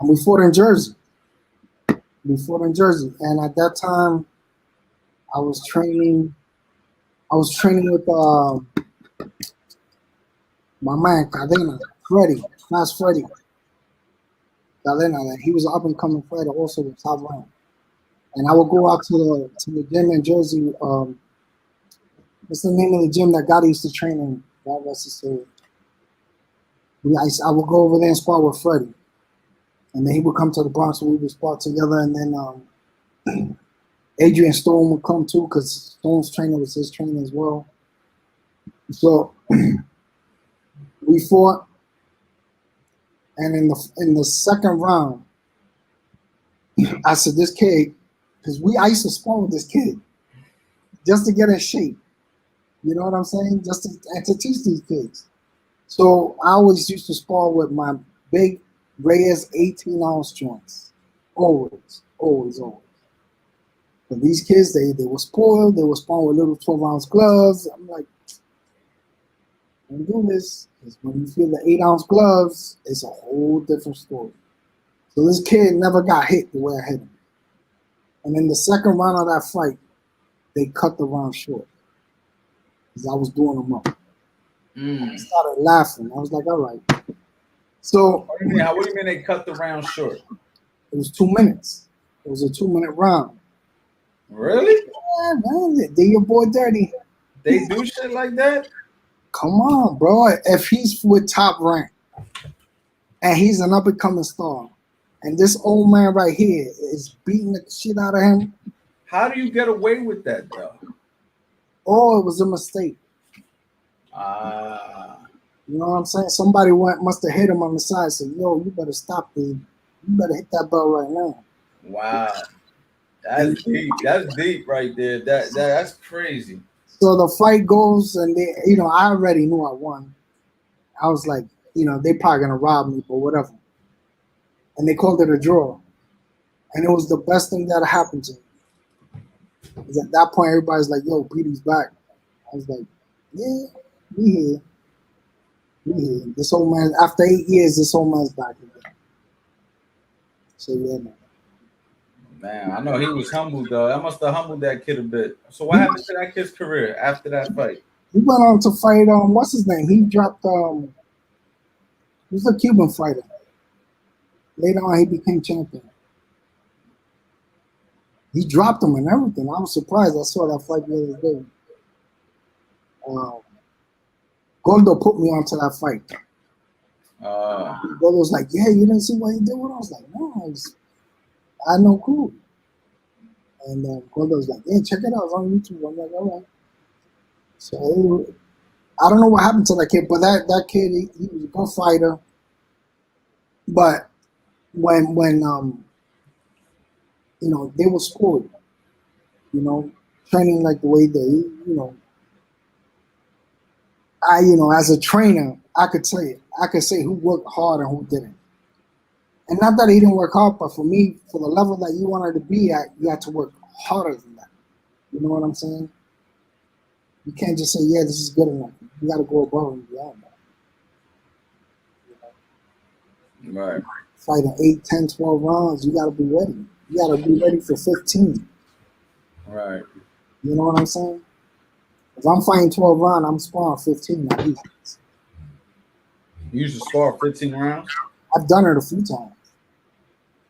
Speaker 3: we fought in Jersey. And at that time, I was training with my man Cadena, Fast Freddy. Cadena, he was an up and coming fighter, also with Top Rank. And I would go out to the gym in Jersey. What's the name of the gym that Gotti used to train in? God rest his soul. I would go over there and spar with Freddie. And then he would come to the Bronx and we would spar together. And then Adrian Stone would come too, because Stone's trainer was his trainer as well. So we fought. And in the second round, I said, this kid, because I used to spar with this kid just to get in shape. You know what I'm saying? Just to teach these kids. So I always used to spar with my big Reyes 18-ounce joints. Always, always, always. But these kids, they were spoiled. They were spawned with little 12-ounce gloves. I'm like, don't do this. Because when you feel the 8-ounce gloves, it's a whole different story. So this kid never got hit the way I hit him. And in the second round of that fight, they cut the round short. Because I was doing them up. I started laughing. I was like, all right. So
Speaker 1: What do you mean they cut the round short?
Speaker 3: It was 2 minutes. It was a 2-minute round.
Speaker 1: Really?
Speaker 3: Yeah, man. They did your boy dirty.
Speaker 1: They do shit like that?
Speaker 3: Come on, bro. If he's with Top Rank and he's an up-and-coming star, and this old man right here is beating the shit out of him.
Speaker 1: How do you get away with that, though?
Speaker 3: Oh, it was a mistake. You know what I'm saying? Somebody must have hit him on the side and said, yo, you better stop this. You better hit that bell right now.
Speaker 1: Wow. That's deep. That's deep right there. That's crazy.
Speaker 3: So the fight goes, and I already knew I won. I was like, they probably gonna rob me, but whatever. And they called it a draw. And it was the best thing that happened to me. Because at that point, everybody's like, yo, Petey's back. I was like, yeah, we here. We here. This old man, after 8 years, this old man's back again. So, yeah, man.
Speaker 1: Man, I know he was humbled, though. That must have humbled that kid a bit. So what happened to that kid's career after that fight?
Speaker 3: He went on to fight, what's his name? He dropped, he was a Cuban fighter. Later on, he became champion. He dropped him and everything. I was surprised. I saw that fight the other day. Gordo put me onto that fight. Gordo was like, yeah, you didn't see what he did with him? I was like, no, I had no clue. And Gordo was like, yeah, check it out. It's on YouTube. I'm like, all right. So I don't know what happened to that kid, but that kid, he was a good fighter. But when they were spoiled, training like the way they, as a trainer, I could say who worked hard and who didn't. And not that he didn't work hard, but for me, for the level that you wanted to be at, you had to work harder than that. You know what I'm saying? You can't just say, yeah, this is good enough. You got to go above and beyond that.
Speaker 1: Right.
Speaker 3: Fighting 8, 10, 12 rounds, you got to be ready. You got to be ready for 15.
Speaker 1: Right.
Speaker 3: You know what I'm saying? If I'm fighting 12 rounds, I'm sparring 15 at least.
Speaker 1: You used to spar 15 rounds?
Speaker 3: I've done it a few times.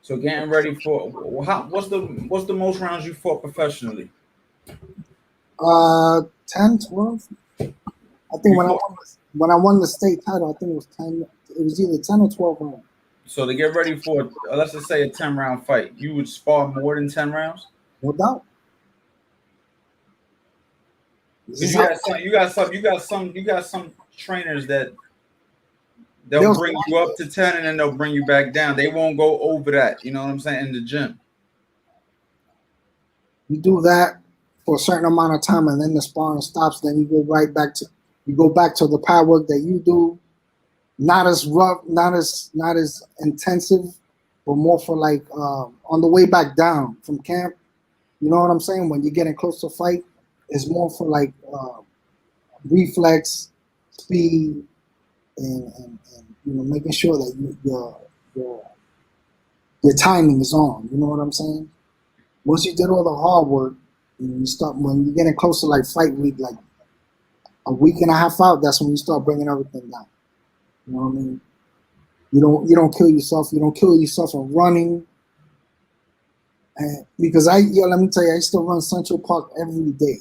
Speaker 1: So getting ready for what's the most rounds you fought professionally?
Speaker 3: 10, 12. I think when I won the state title, I think it was 10. It was either 10 or 12 rounds.
Speaker 1: So to get ready for, let's just say, a 10-round fight, you would spar more than 10 rounds?
Speaker 3: No doubt.
Speaker 1: You got some trainers that they'll bring you up to 10 and then they'll bring you back down. They won't go over that. You know what I'm saying? In the gym.
Speaker 3: You do that for a certain amount of time, and then the sparring stops. Then you go back to the power work that you do. Not as rough, not as intensive, but more for like on the way back down from camp. You know what I'm saying? When you're getting close to fight, it's more for like reflex, speed, and making sure that your timing is on. You know what I'm saying? Once you did all the hard work, when you're getting close to like fight week, like a week and a half out, that's when you start bringing everything down. You know what I mean? You don't kill yourself. You don't kill yourself in running. And because let me tell you, I used to run Central Park every day.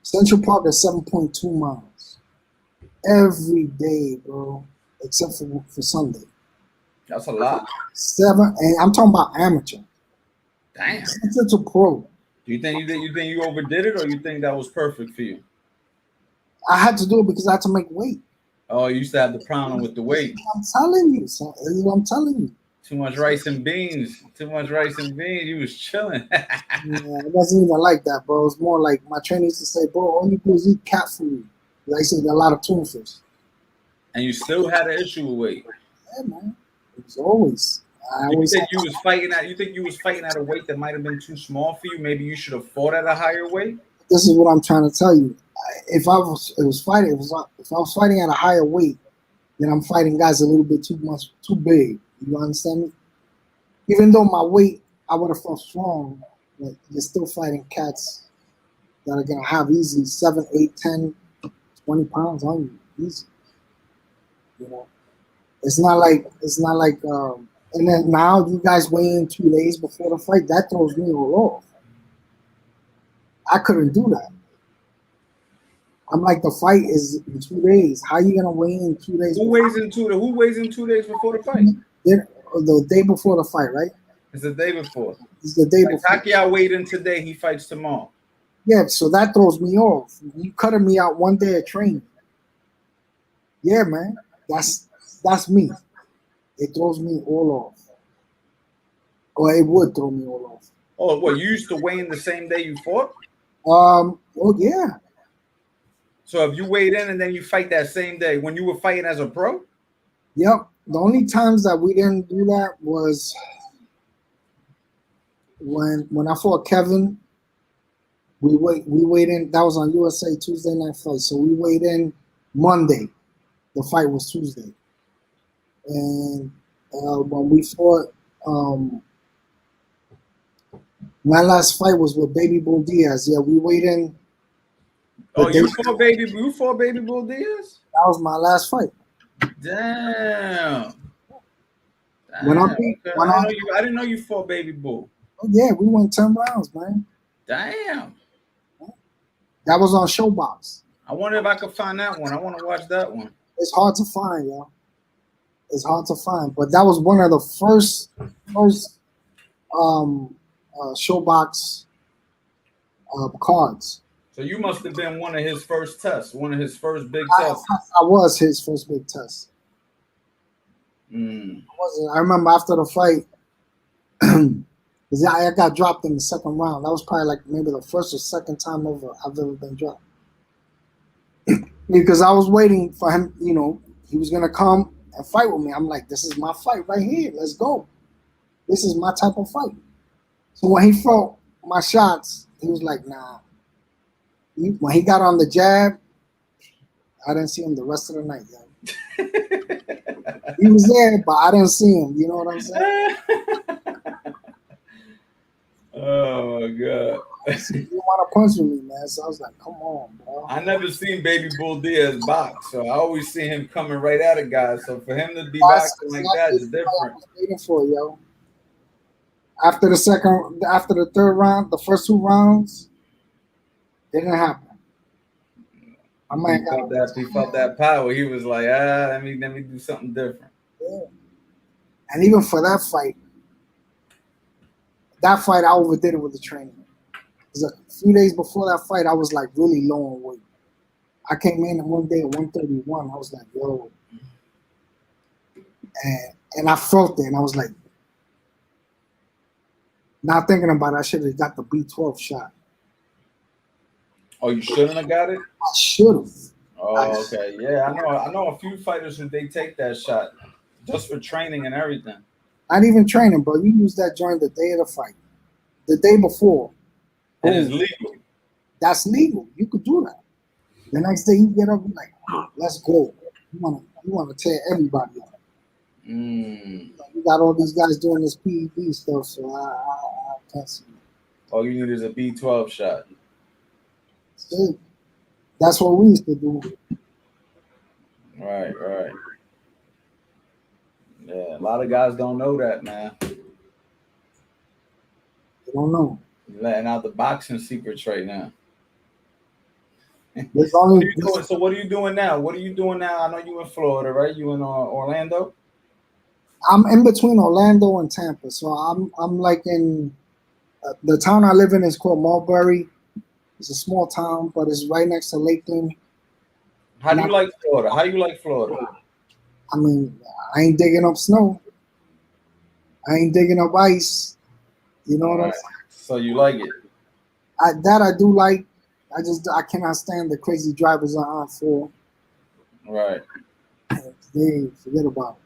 Speaker 3: Central Park is 7.2 miles every day, bro, except for Sunday.
Speaker 1: That's a lot.
Speaker 3: 7, and I'm talking about amateur.
Speaker 1: Damn.
Speaker 3: It's a pro.
Speaker 1: Do you think you overdid it, or you think that was perfect for you?
Speaker 3: I had to do it because I had to make weight.
Speaker 1: Oh, you used to have the problem with the weight.
Speaker 3: I'm telling you, son. I'm telling you.
Speaker 1: Too much rice and beans. Too much rice and beans. You was chilling.
Speaker 3: Yeah, it wasn't even like that, bro. It's more like my trainer used to say, bro, all you do is eat cat food. I used to eat a lot of tuna fish.
Speaker 1: And you still had an issue with weight.
Speaker 3: Yeah, man. It was always.
Speaker 1: You think you was fighting at? You think you was fighting at a weight that might have been too small for you? Maybe you should have fought at a higher weight.
Speaker 3: This is what I'm trying to tell you. If I was fighting at a higher weight, then I'm fighting guys a little bit too big. You understand me? Even though my weight, I would have felt strong, but you're still fighting cats that are gonna have easily 7, 8, 10, 20 pounds on you, easy. You know, it's not like. And then now you guys weigh in 2 days before the fight. That throws me all off. I couldn't do that. I'm like, the fight is in 2 days. How are you gonna weigh in 2 days?
Speaker 1: Who weighs in 2 days before the fight?
Speaker 3: The day before the fight, right?
Speaker 1: It's the day before.
Speaker 3: It's the day before.
Speaker 1: Pacquiao weighed in today. He fights tomorrow.
Speaker 3: Yeah, so that throws me off. You cutting me out one day of training. Yeah, man. That's me. It throws me all off. Or it would throw me all off.
Speaker 1: Oh, what, you used to weigh in the same day you fought?
Speaker 3: Oh yeah.
Speaker 1: So if you weighed in and then you fight that same day when you were fighting as a pro?
Speaker 3: Yep. The only times that we didn't do that was when I fought Kevin. We weighed in. That was on USA Tuesday Night Fight. So we weighed in Monday. The fight was Tuesday. And when we fought, my last fight was with Baby Bull Diaz. Yeah, we weighed in.
Speaker 1: Oh, you fought Baby Bull Diaz?
Speaker 3: That was my last fight.
Speaker 1: Damn.
Speaker 3: I
Speaker 1: didn't know you fought Baby Bull.
Speaker 3: Oh yeah, we went 10 rounds, man.
Speaker 1: Damn.
Speaker 3: That was on Showbox.
Speaker 1: I wonder if I could find that one. I want to watch that one.
Speaker 3: It's hard to find, yo. It's hard to find, but that was one of the first Showbox cards.
Speaker 1: So you must have been one of his first tests, one of his first big tests.
Speaker 3: I was his first big test. I remember after the fight, because I got dropped in the second round. That was probably like maybe the first or second time I've ever been dropped. Because I was waiting for him, you know, he was gonna come and fight with me. I'm like, this is my fight right here. Let's go. This is my type of fight. So when he felt my shots, he was like, nah. When he got on the jab, I didn't see him the rest of the night, yo. He was there, but I didn't see him. You know what I'm saying?
Speaker 1: Oh my god!
Speaker 3: You want to punch with me, man? So I was like, "Come on, bro."
Speaker 1: I never seen Baby Bull Diaz box, so I always see him coming right at a guy. So for him to be boxing like that is different. I was
Speaker 3: waiting for, yo. After the third round, the first 2 rounds, it didn't happen.
Speaker 1: He felt that power. He was like, let me do something different.
Speaker 3: Yeah. And even for that fight, I overdid it with the training. Because a few days before that fight, I was like really low on weight. I came in one day at 131. I was like, yo. And I felt it, and I was like, not thinking about it, I should have got the B12 shot.
Speaker 1: Oh, you shouldn't have got it?
Speaker 3: I should have.
Speaker 1: Oh, okay. Yeah, I know a few fighters who they take that shot just for training and everything.
Speaker 3: Not even training, bro. You use that joint the day of the fight. The day before.
Speaker 1: And it's legal.
Speaker 3: That's legal. You could do that. The next day you get up, you're like, let's go. You want to tear everybody up. You got all these guys doing this PED stuff, so I can't see it.
Speaker 1: All you need is a B12 shot.
Speaker 3: That's what we used to do.
Speaker 1: Right. Yeah, a lot of guys don't know that, man.
Speaker 3: They don't know.
Speaker 1: You're letting out the boxing secrets right now.
Speaker 3: So
Speaker 1: what are you doing now? I know you in Florida, right? You in Orlando?
Speaker 3: I'm in between Orlando and Tampa. So I'm like in the town I live in is called Mulberry. It's a small town, but it's right next to Lakeland.
Speaker 1: How do you like Florida?
Speaker 3: I mean, I ain't digging up snow. I ain't digging up ice. You know
Speaker 1: All
Speaker 3: what I'm
Speaker 1: right.
Speaker 3: saying?
Speaker 1: So you like it?
Speaker 3: I do like. I cannot stand the crazy drivers on I-4.
Speaker 1: Right.
Speaker 3: They forget about it.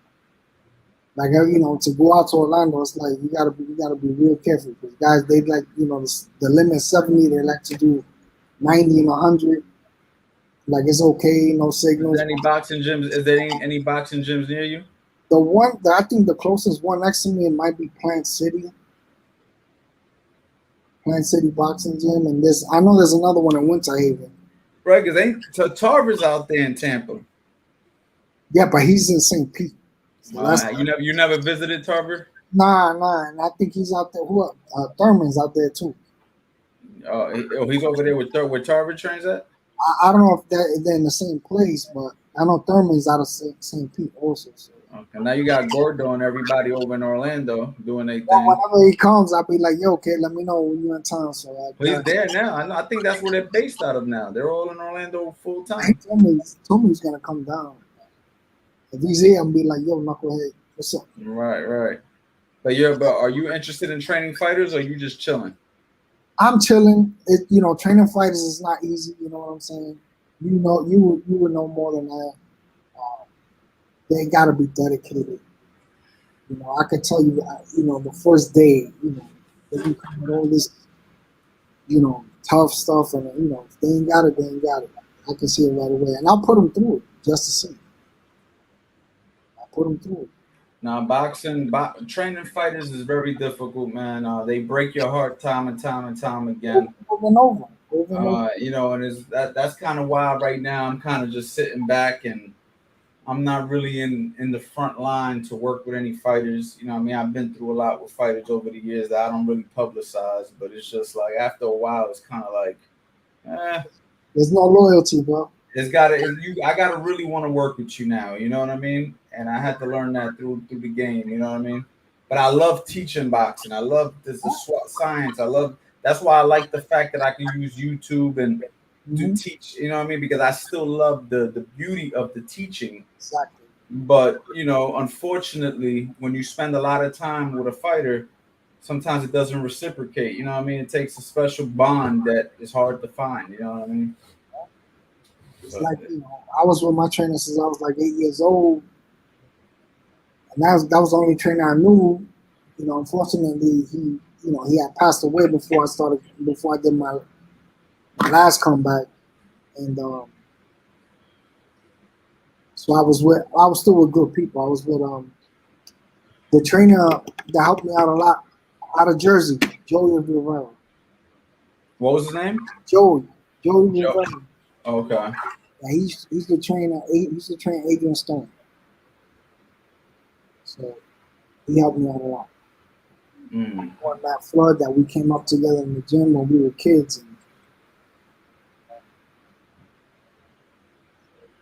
Speaker 3: Like to go out to Orlando, it's like you gotta be real careful because guys they like the limit is 70. They like to do 90 and 100. Like it's okay, no
Speaker 1: Is there
Speaker 3: signals.
Speaker 1: any boxing gyms? Is there any boxing gyms near you?
Speaker 3: The one that I think the closest one next to me it might be Plant City Boxing Gym, and I know there's another one in Winter Haven.
Speaker 1: Right, because ain't Tarver's out there in Tampa.
Speaker 3: Yeah, but he's in St. Pete. So that's
Speaker 1: You never visited Tarver?
Speaker 3: nah, and I think he's out there. Thurman's out there too.
Speaker 1: He's over there where Tarver trains at.
Speaker 3: I don't know if they're in the same place, but I know Thurman's out of St. Pete also. So.
Speaker 1: Okay, now you got Gordo and everybody over in Orlando doing their
Speaker 3: Well,
Speaker 1: thing.
Speaker 3: whenever he comes, I'll be like, "Yo, okay, let me know when you're in town." So
Speaker 1: Well, he's there now. I think that's where they're based out of now. They're all in Orlando full
Speaker 3: he
Speaker 1: time.
Speaker 3: told me he's gonna come down. If he's here, I'm be like, "Yo, knucklehead, what's up?"
Speaker 1: Right. But are you interested in training fighters or are you just chilling?
Speaker 3: I'm chilling. Training fighters is not easy. You know what I'm saying? You would know more than that. They gotta be dedicated. I could tell you, the first day, they can come with all this, tough stuff, and if they ain't got it, they ain't got it. I can see it right away, and I'll put them through it just to see. I'll put them through it.
Speaker 1: Now, training fighters is very difficult, man. They break your heart time and time again.
Speaker 3: Over and over.
Speaker 1: And that's kind of why right now I'm kind of just sitting back and I'm not really in the front line to work with any fighters. You know what I mean? I've been through a lot with fighters over the years that I don't really publicize, but it's just like after a while, it's kind of like,
Speaker 3: there's no loyalty, bro.
Speaker 1: I gotta really want to work with you now. You know what I mean? And I had to learn that through the game. You know what I mean? But I love teaching boxing. I love the science. That's why I like the fact that I can use YouTube and to teach. You know what I mean? Because I still love the beauty of the teaching.
Speaker 3: Exactly.
Speaker 1: But unfortunately, when you spend a lot of time with a fighter, sometimes it doesn't reciprocate. You know what I mean? It takes a special bond that is hard to find. You know what I mean?
Speaker 3: It's like I was with my trainer since I was like 8 years old, and that was the only trainer I knew. Unfortunately, he had passed away before I did my last comeback, and so I was still with good people. I was with the trainer that helped me out a lot out of Jersey, Joey Rivera.
Speaker 1: What was his name?
Speaker 3: Joey Rivera.
Speaker 1: Okay.
Speaker 3: Yeah, he's the trainer. He used to train Adrian Stone. So he helped me out a lot. On that flood that we came up together in the gym when we were kids.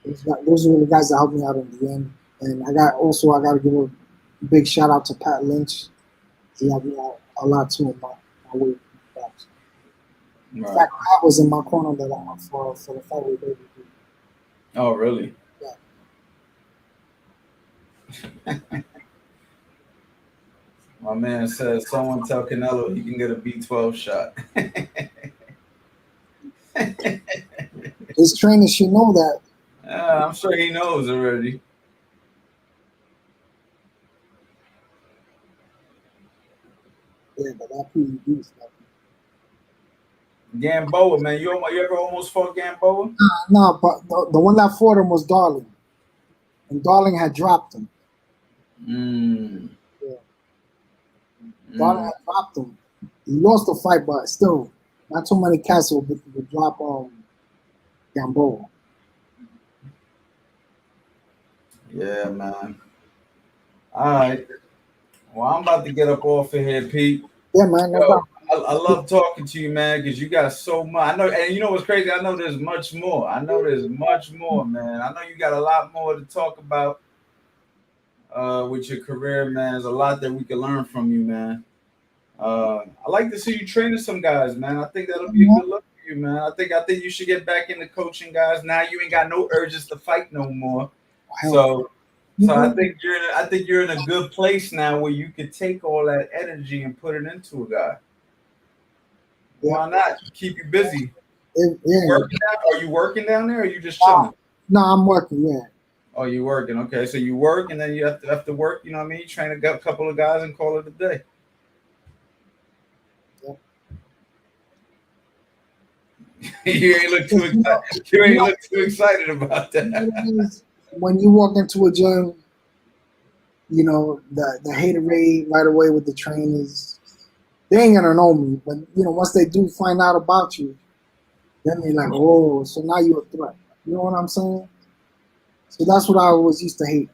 Speaker 3: And those were the guys that helped me out in the end. And I got to give a big shout out to Pat Lynch. He helped me out a lot too in my way. In fact, Pat was in my corner for the fight with Baby.
Speaker 1: Oh, really?
Speaker 3: Yeah.
Speaker 1: My man says someone tell Canelo he can get a B12 shot.
Speaker 3: His trainer should know that.
Speaker 1: I'm sure he knows already.
Speaker 3: Yeah, but that PED stuff.
Speaker 1: Gamboa, man. You ever almost fought Gamboa?
Speaker 3: No, but the one that fought him was Darling. And Darling had dropped him. Yeah. Darling had dropped him. He lost the fight, but still, not too many cats would drop Gamboa.
Speaker 1: Yeah, man. All right. Well, I'm about to get up off of here, Pete.
Speaker 3: Yeah, man. No problem.
Speaker 1: I love talking to you, man, because you got so much. I know, and you know what's crazy? I know there's much more. man. I know you got a lot more to talk about with your career, man. There's a lot that we can learn from you, man. I like to see you training some guys, man. I think that'll be a good look for you, man. I think you should get back into coaching guys. Now you ain't got no urges to fight no more. So So I think you're in a good place now where you could take all that energy and put it into a guy.
Speaker 3: Yeah.
Speaker 1: Why not? Keep you busy.
Speaker 3: Yeah.
Speaker 1: Are you working down there or are you just chilling?
Speaker 3: No, I'm working, yeah.
Speaker 1: Oh, you working. Okay. So you work and then you have to work, you know what I mean? You train a couple of guys and call it a day. You ain't look too excited. You ain't look too excited about that.
Speaker 3: When you walk into a gym, you know, the haterade right away with the trainers, they ain't gonna know me. But you know, once they do find out about you, then they're like, oh, so now you're a threat. You know what I'm saying? So that's what I always used to hate.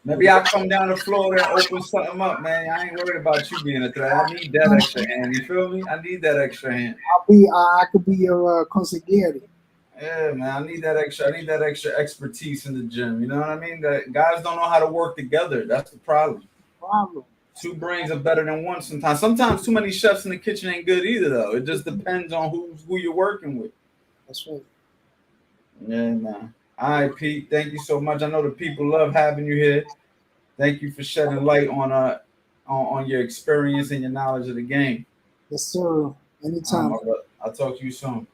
Speaker 1: Maybe I'll come down to Florida and open something up, man. I ain't worried about you being a threat. I need that extra hand. You feel me? I need that extra hand.
Speaker 3: I could be your consigliere.
Speaker 1: Yeah, man. I need that extra. I need that extra expertise in the gym. You know what I mean? That guys don't know how to work together. That's the problem. Two brains are better than one sometimes. Sometimes too many chefs in the kitchen ain't good either, though. It just depends on who you're working with.
Speaker 3: That's right.
Speaker 1: Yeah, man. All right, Pete. Thank you so much. I know the people love having you here. Thank you for shedding light on your experience and your knowledge of the game.
Speaker 3: Yes, sir. Anytime.
Speaker 1: I'll talk to you soon.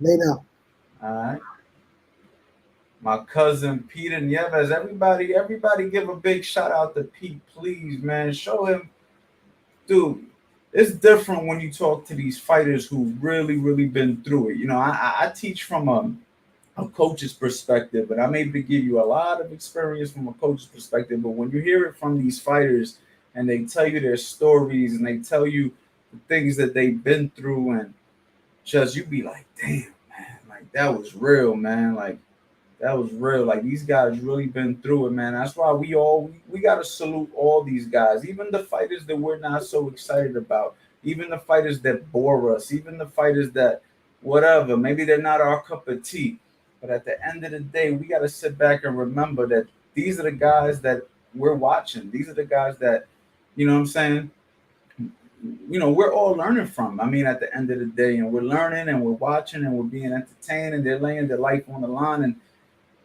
Speaker 3: Later.
Speaker 1: All right. My cousin Peter Nieves. Everybody give a big shout out to Pete, please, man. Show him, dude. It's different when you talk to these fighters who really been through it. You know, I teach from a coach's perspective, and I'm able to give you a lot of experience from a coach's perspective. But when you hear it from these fighters and they tell you their stories and they tell you the things that they've been through, and just you be like, damn, man, like that was real, man. Like that was real. Like these guys really been through it, man. That's why we gotta salute all these guys, even the fighters that we're not so excited about, even the fighters that bore us, even the fighters that whatever, maybe they're not our cup of tea. But at the end of the day, we gotta sit back and remember that these are the guys that we're watching. These are the guys that, you know what I'm saying? You know, we're all learning from. I mean, at the end of the day, and we're learning and we're watching and we're being entertained and they're laying their life on the line. And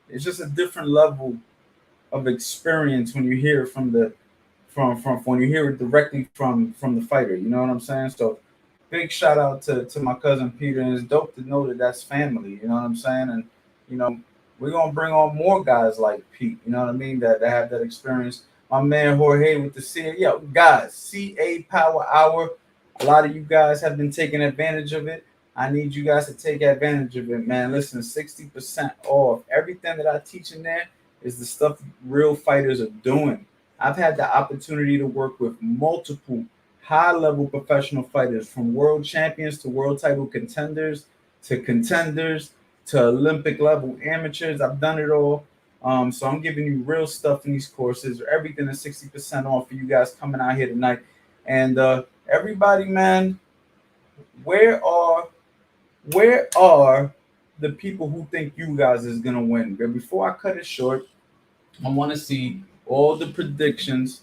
Speaker 1: it's just a different level of experience when you hear it from when you hear it directly from the fighter. You know what I'm saying? So big shout out to my cousin Peter, and it's dope to know that that's family. You know what I'm saying? And you know we're gonna bring on more guys like Pete. You know what I mean? That have that experience. My man Jorge with the CA, yo guys, CA Power Hour. A lot of you guys have been taking advantage of it. I need you guys to take advantage of it, man. Listen, 60% off. Everything that I teach in there is the stuff real fighters are doing. I've had the opportunity to work with multiple high-level professional fighters, from world champions to world title contenders to contenders to Olympic level amateurs. I've done it all. So I'm giving you real stuff in these courses. Everything is 60% off for you guys coming out here tonight. And everybody, man, where are the people who think you guys is gonna win? But before I cut it short, I want to see all the predictions.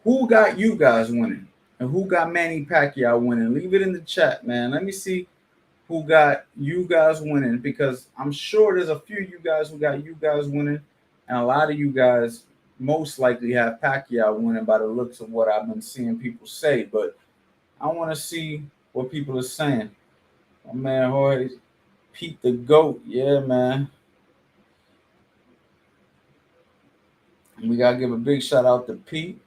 Speaker 1: Who got you guys winning? And who got Manny Pacquiao winning? Leave it in the chat, man. Let me see who got you guys winning, because I'm sure there's a few of you guys who got you guys winning, and a lot of you guys most likely have Pacquiao winning by the looks of what I've been seeing people say. But I want to see what people are saying. My man Jorge, Pete the GOAT. Yeah, man. We got to give a big shout out to Pete.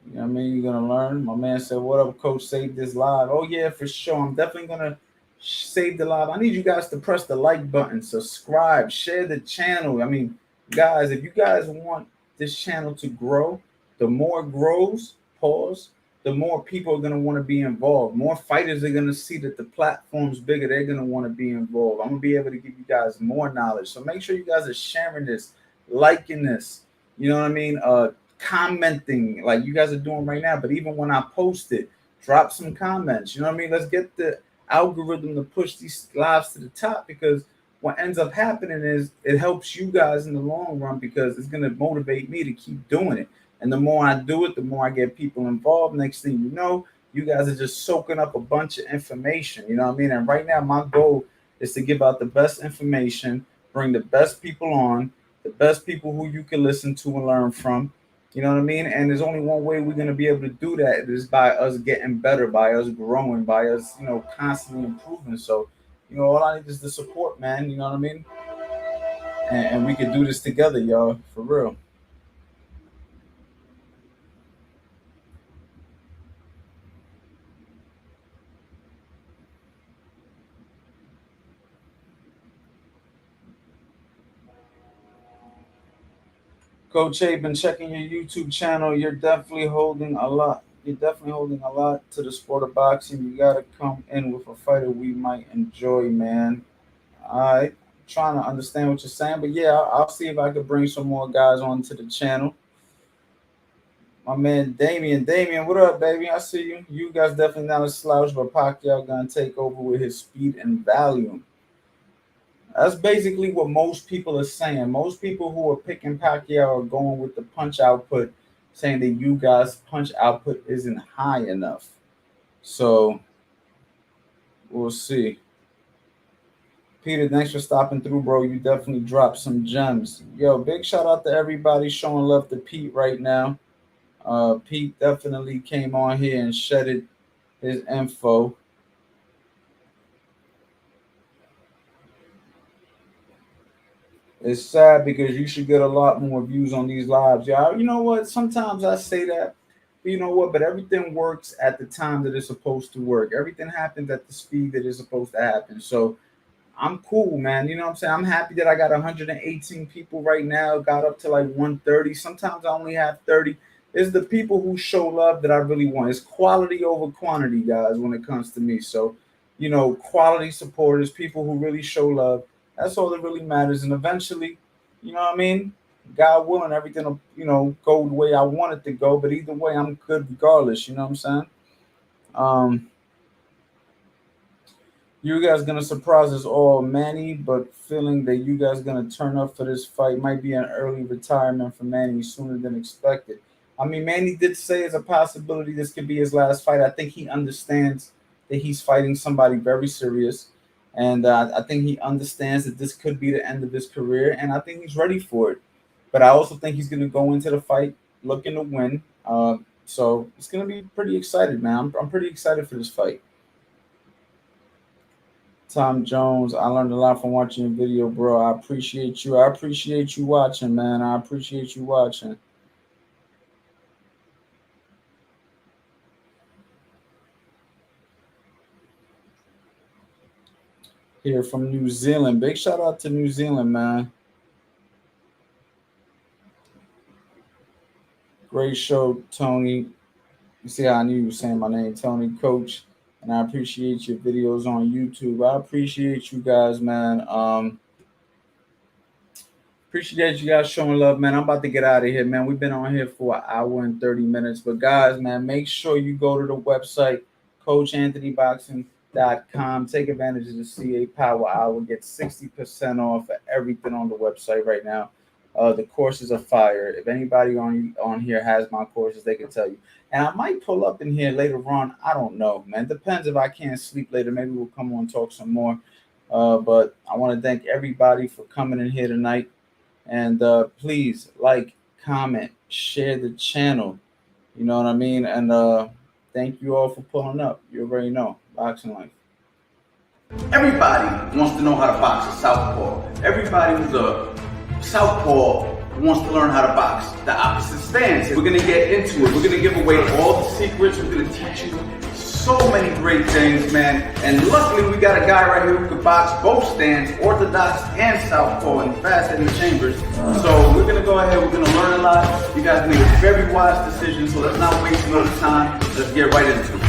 Speaker 1: You know what I mean? You're going to learn. My man said, what up, coach? Save this live. Oh, yeah, for sure. I'm definitely going to save the live. I need you guys to press the like button, subscribe, share the channel. I mean, guys, if you guys want this channel to grow, the more it grows, the more people are going to want to be involved. More fighters are going to see that the platform's bigger. They're going to want to be involved. I'm going to be able to give you guys more knowledge. So make sure you guys are sharing this, liking this. You know what I mean? Commenting like you guys are doing right now. But even when I post it, drop some comments. You know what I mean? Let's get the algorithm to push these lives to the top, because what ends up happening is it helps you guys in the long run, because it's going to motivate me to keep doing it. And the more I do it, the more I get people involved. Next thing you know, you guys are just soaking up a bunch of information. You know what I mean? And right now, my goal is to give out the best information, bring the best people on, the best people who you can listen to and learn from. You know what I mean? And there's only one way we're gonna be able to do that is by us getting better, by us growing, by us, constantly improving. So, all I need is the support, man. You know what I mean? And we can do this together, y'all, for real. Coach A, been checking your YouTube channel. You're definitely holding a lot. You're definitely holding a lot to the sport of boxing. You gotta come in with a fighter we might enjoy, man. I trying to understand what you're saying, but yeah, I'll see if I could bring some more guys onto the channel. My man Damien, what up, baby? I see you. You guys definitely not a slouch, but Pacquiao gonna take over with his speed and volume. That's basically what most people are saying. Most people who are picking Pacquiao are going with the punch output, saying that you guys' punch output isn't high enough. So we'll see. Peter, thanks for stopping through, bro. You definitely dropped some gems. Yo, big shout out to everybody showing love to Pete right now. Pete definitely came on here and shedded his info. It's sad because you should get a lot more views on these lives. Yeah, you know what? Sometimes I say that, but you know what? But everything works at the time that it's supposed to work. Everything happens at the speed that it's supposed to happen. So I'm cool, man. You know what I'm saying? I'm happy that I got 118 people right now, got up to like 130. Sometimes I only have 30. It's the people who show love that I really want. It's quality over quantity, guys, when it comes to me. So, quality supporters, people who really show love. That's all that really matters. And eventually, you know what I mean? God willing, everything will, go the way I want it to go. But either way, I'm good regardless. You know what I'm saying? You guys gonna surprise us all, Manny, but feeling that you guys gonna turn up for this fight might be an early retirement for Manny sooner than expected. I mean, Manny did say it's a possibility this could be his last fight. I think he understands that he's fighting somebody very serious, and I think he understands that this could be the end of his career, and I think he's ready for it. But I also think he's gonna go into the fight looking to win. So it's gonna be pretty excited, man. I'm pretty excited for this fight. Tom Jones, I learned a lot from watching your video, bro. I appreciate you. I appreciate you watching, man. I appreciate you watching. Here from New Zealand. Big shout out to New Zealand, man. Great show, Tony. You see how I knew you were saying my name, Tony, Coach. And I appreciate your videos on YouTube. I appreciate you guys, man. Appreciate you guys showing love, man. I'm about to get out of here, man. We've been on here for an hour and 30 minutes. But guys, man, make sure you go to the website, CoachAnthonyBoxing.com. Take advantage of the CA Power Hour. Get 60% off of everything on the website right now. The courses are fire. If anybody on here has my courses, they can tell you. And I might pull up in here later on. I don't know, man. Depends if I can't sleep later. Maybe we'll come on and talk some more. But I want to thank everybody for coming in here tonight. And please like, comment, share the channel. You know what I mean? And thank you all for pulling up. You already know. Boxing Life. Everybody wants to know how to box a southpaw. Everybody who's a southpaw wants to learn how to box the opposite stance. We're going to get into it. We're going to give away all the secrets. We're going to teach you so many great things, man. And luckily, we got a guy right here who can box both stands, orthodox and southpaw, and fast in the chambers. So we're going to go ahead. We're going to learn a lot. You guys made a very wise decision, so let's not waste no time. Let's get right into it.